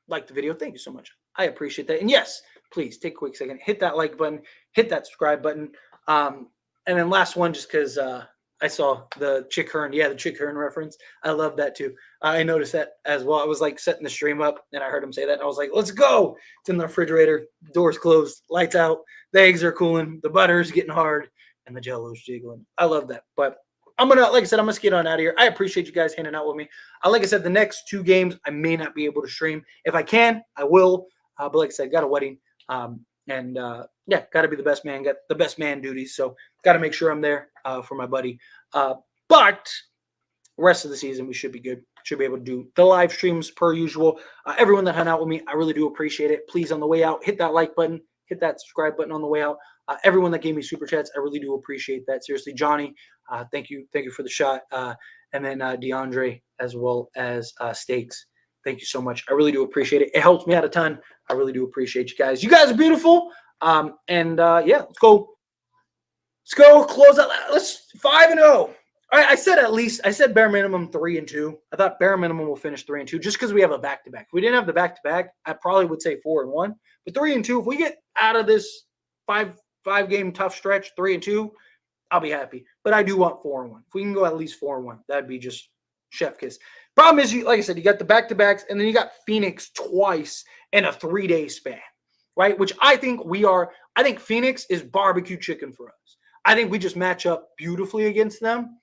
like the video. Thank you so much. I appreciate that. And yes, please take a quick second, hit that like button, hit that subscribe button. And then last one, just because I saw the Chick Hearn. Yeah, the Chick Hearn reference. I love that too. I noticed that as well. I was setting the stream up and I heard him say that. And I was like, let's go. It's in the refrigerator. Doors closed. Lights out. The eggs are cooling. The butter's getting hard. And the Jell-O's jiggling. I love that. But I'm going to skid on out of here. I appreciate you guys hanging out with me. Like I said, the next 2 games, I may not be able to stream. If I can, I will. But like I said, got a wedding. Got to be the best man. Got the best man duties. So got to make sure I'm there for my buddy. But rest of the season, we should be good. Should be able to do the live streams per usual. Everyone that hung out with me, I really do appreciate it. Please, on the way out, hit that like button, hit that subscribe button on the way out. Everyone that gave me super chats, I really do appreciate that. Seriously, Johnny, thank you for the shot, and then DeAndre as well as Stakes. Thank you so much. I really do appreciate it. It helps me out a ton. I really do appreciate you guys. You guys are beautiful. Yeah, let's go. Let's go close out. Let's 5-0. I said bare minimum 3-2. I thought bare minimum will finish 3-2 just because we have a back-to-back. If we didn't have the back-to-back, I probably would say 4-1. But 3-2, if we get out of this five game tough stretch, 3-2, I'll be happy. But I do want 4-1. If we can go at least 4-1, that'd be just chef kiss. Problem is, like I said, you got the back-to-backs, and then you got Phoenix twice in a 3-day span, right? Which I think I think Phoenix is barbecue chicken for us. I think we just match up beautifully against them.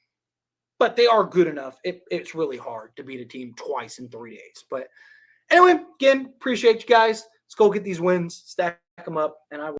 But they are good enough. It's really hard to beat a team twice in 3 days. But anyway, again, appreciate you guys. Let's go get these wins, stack them up, and I will.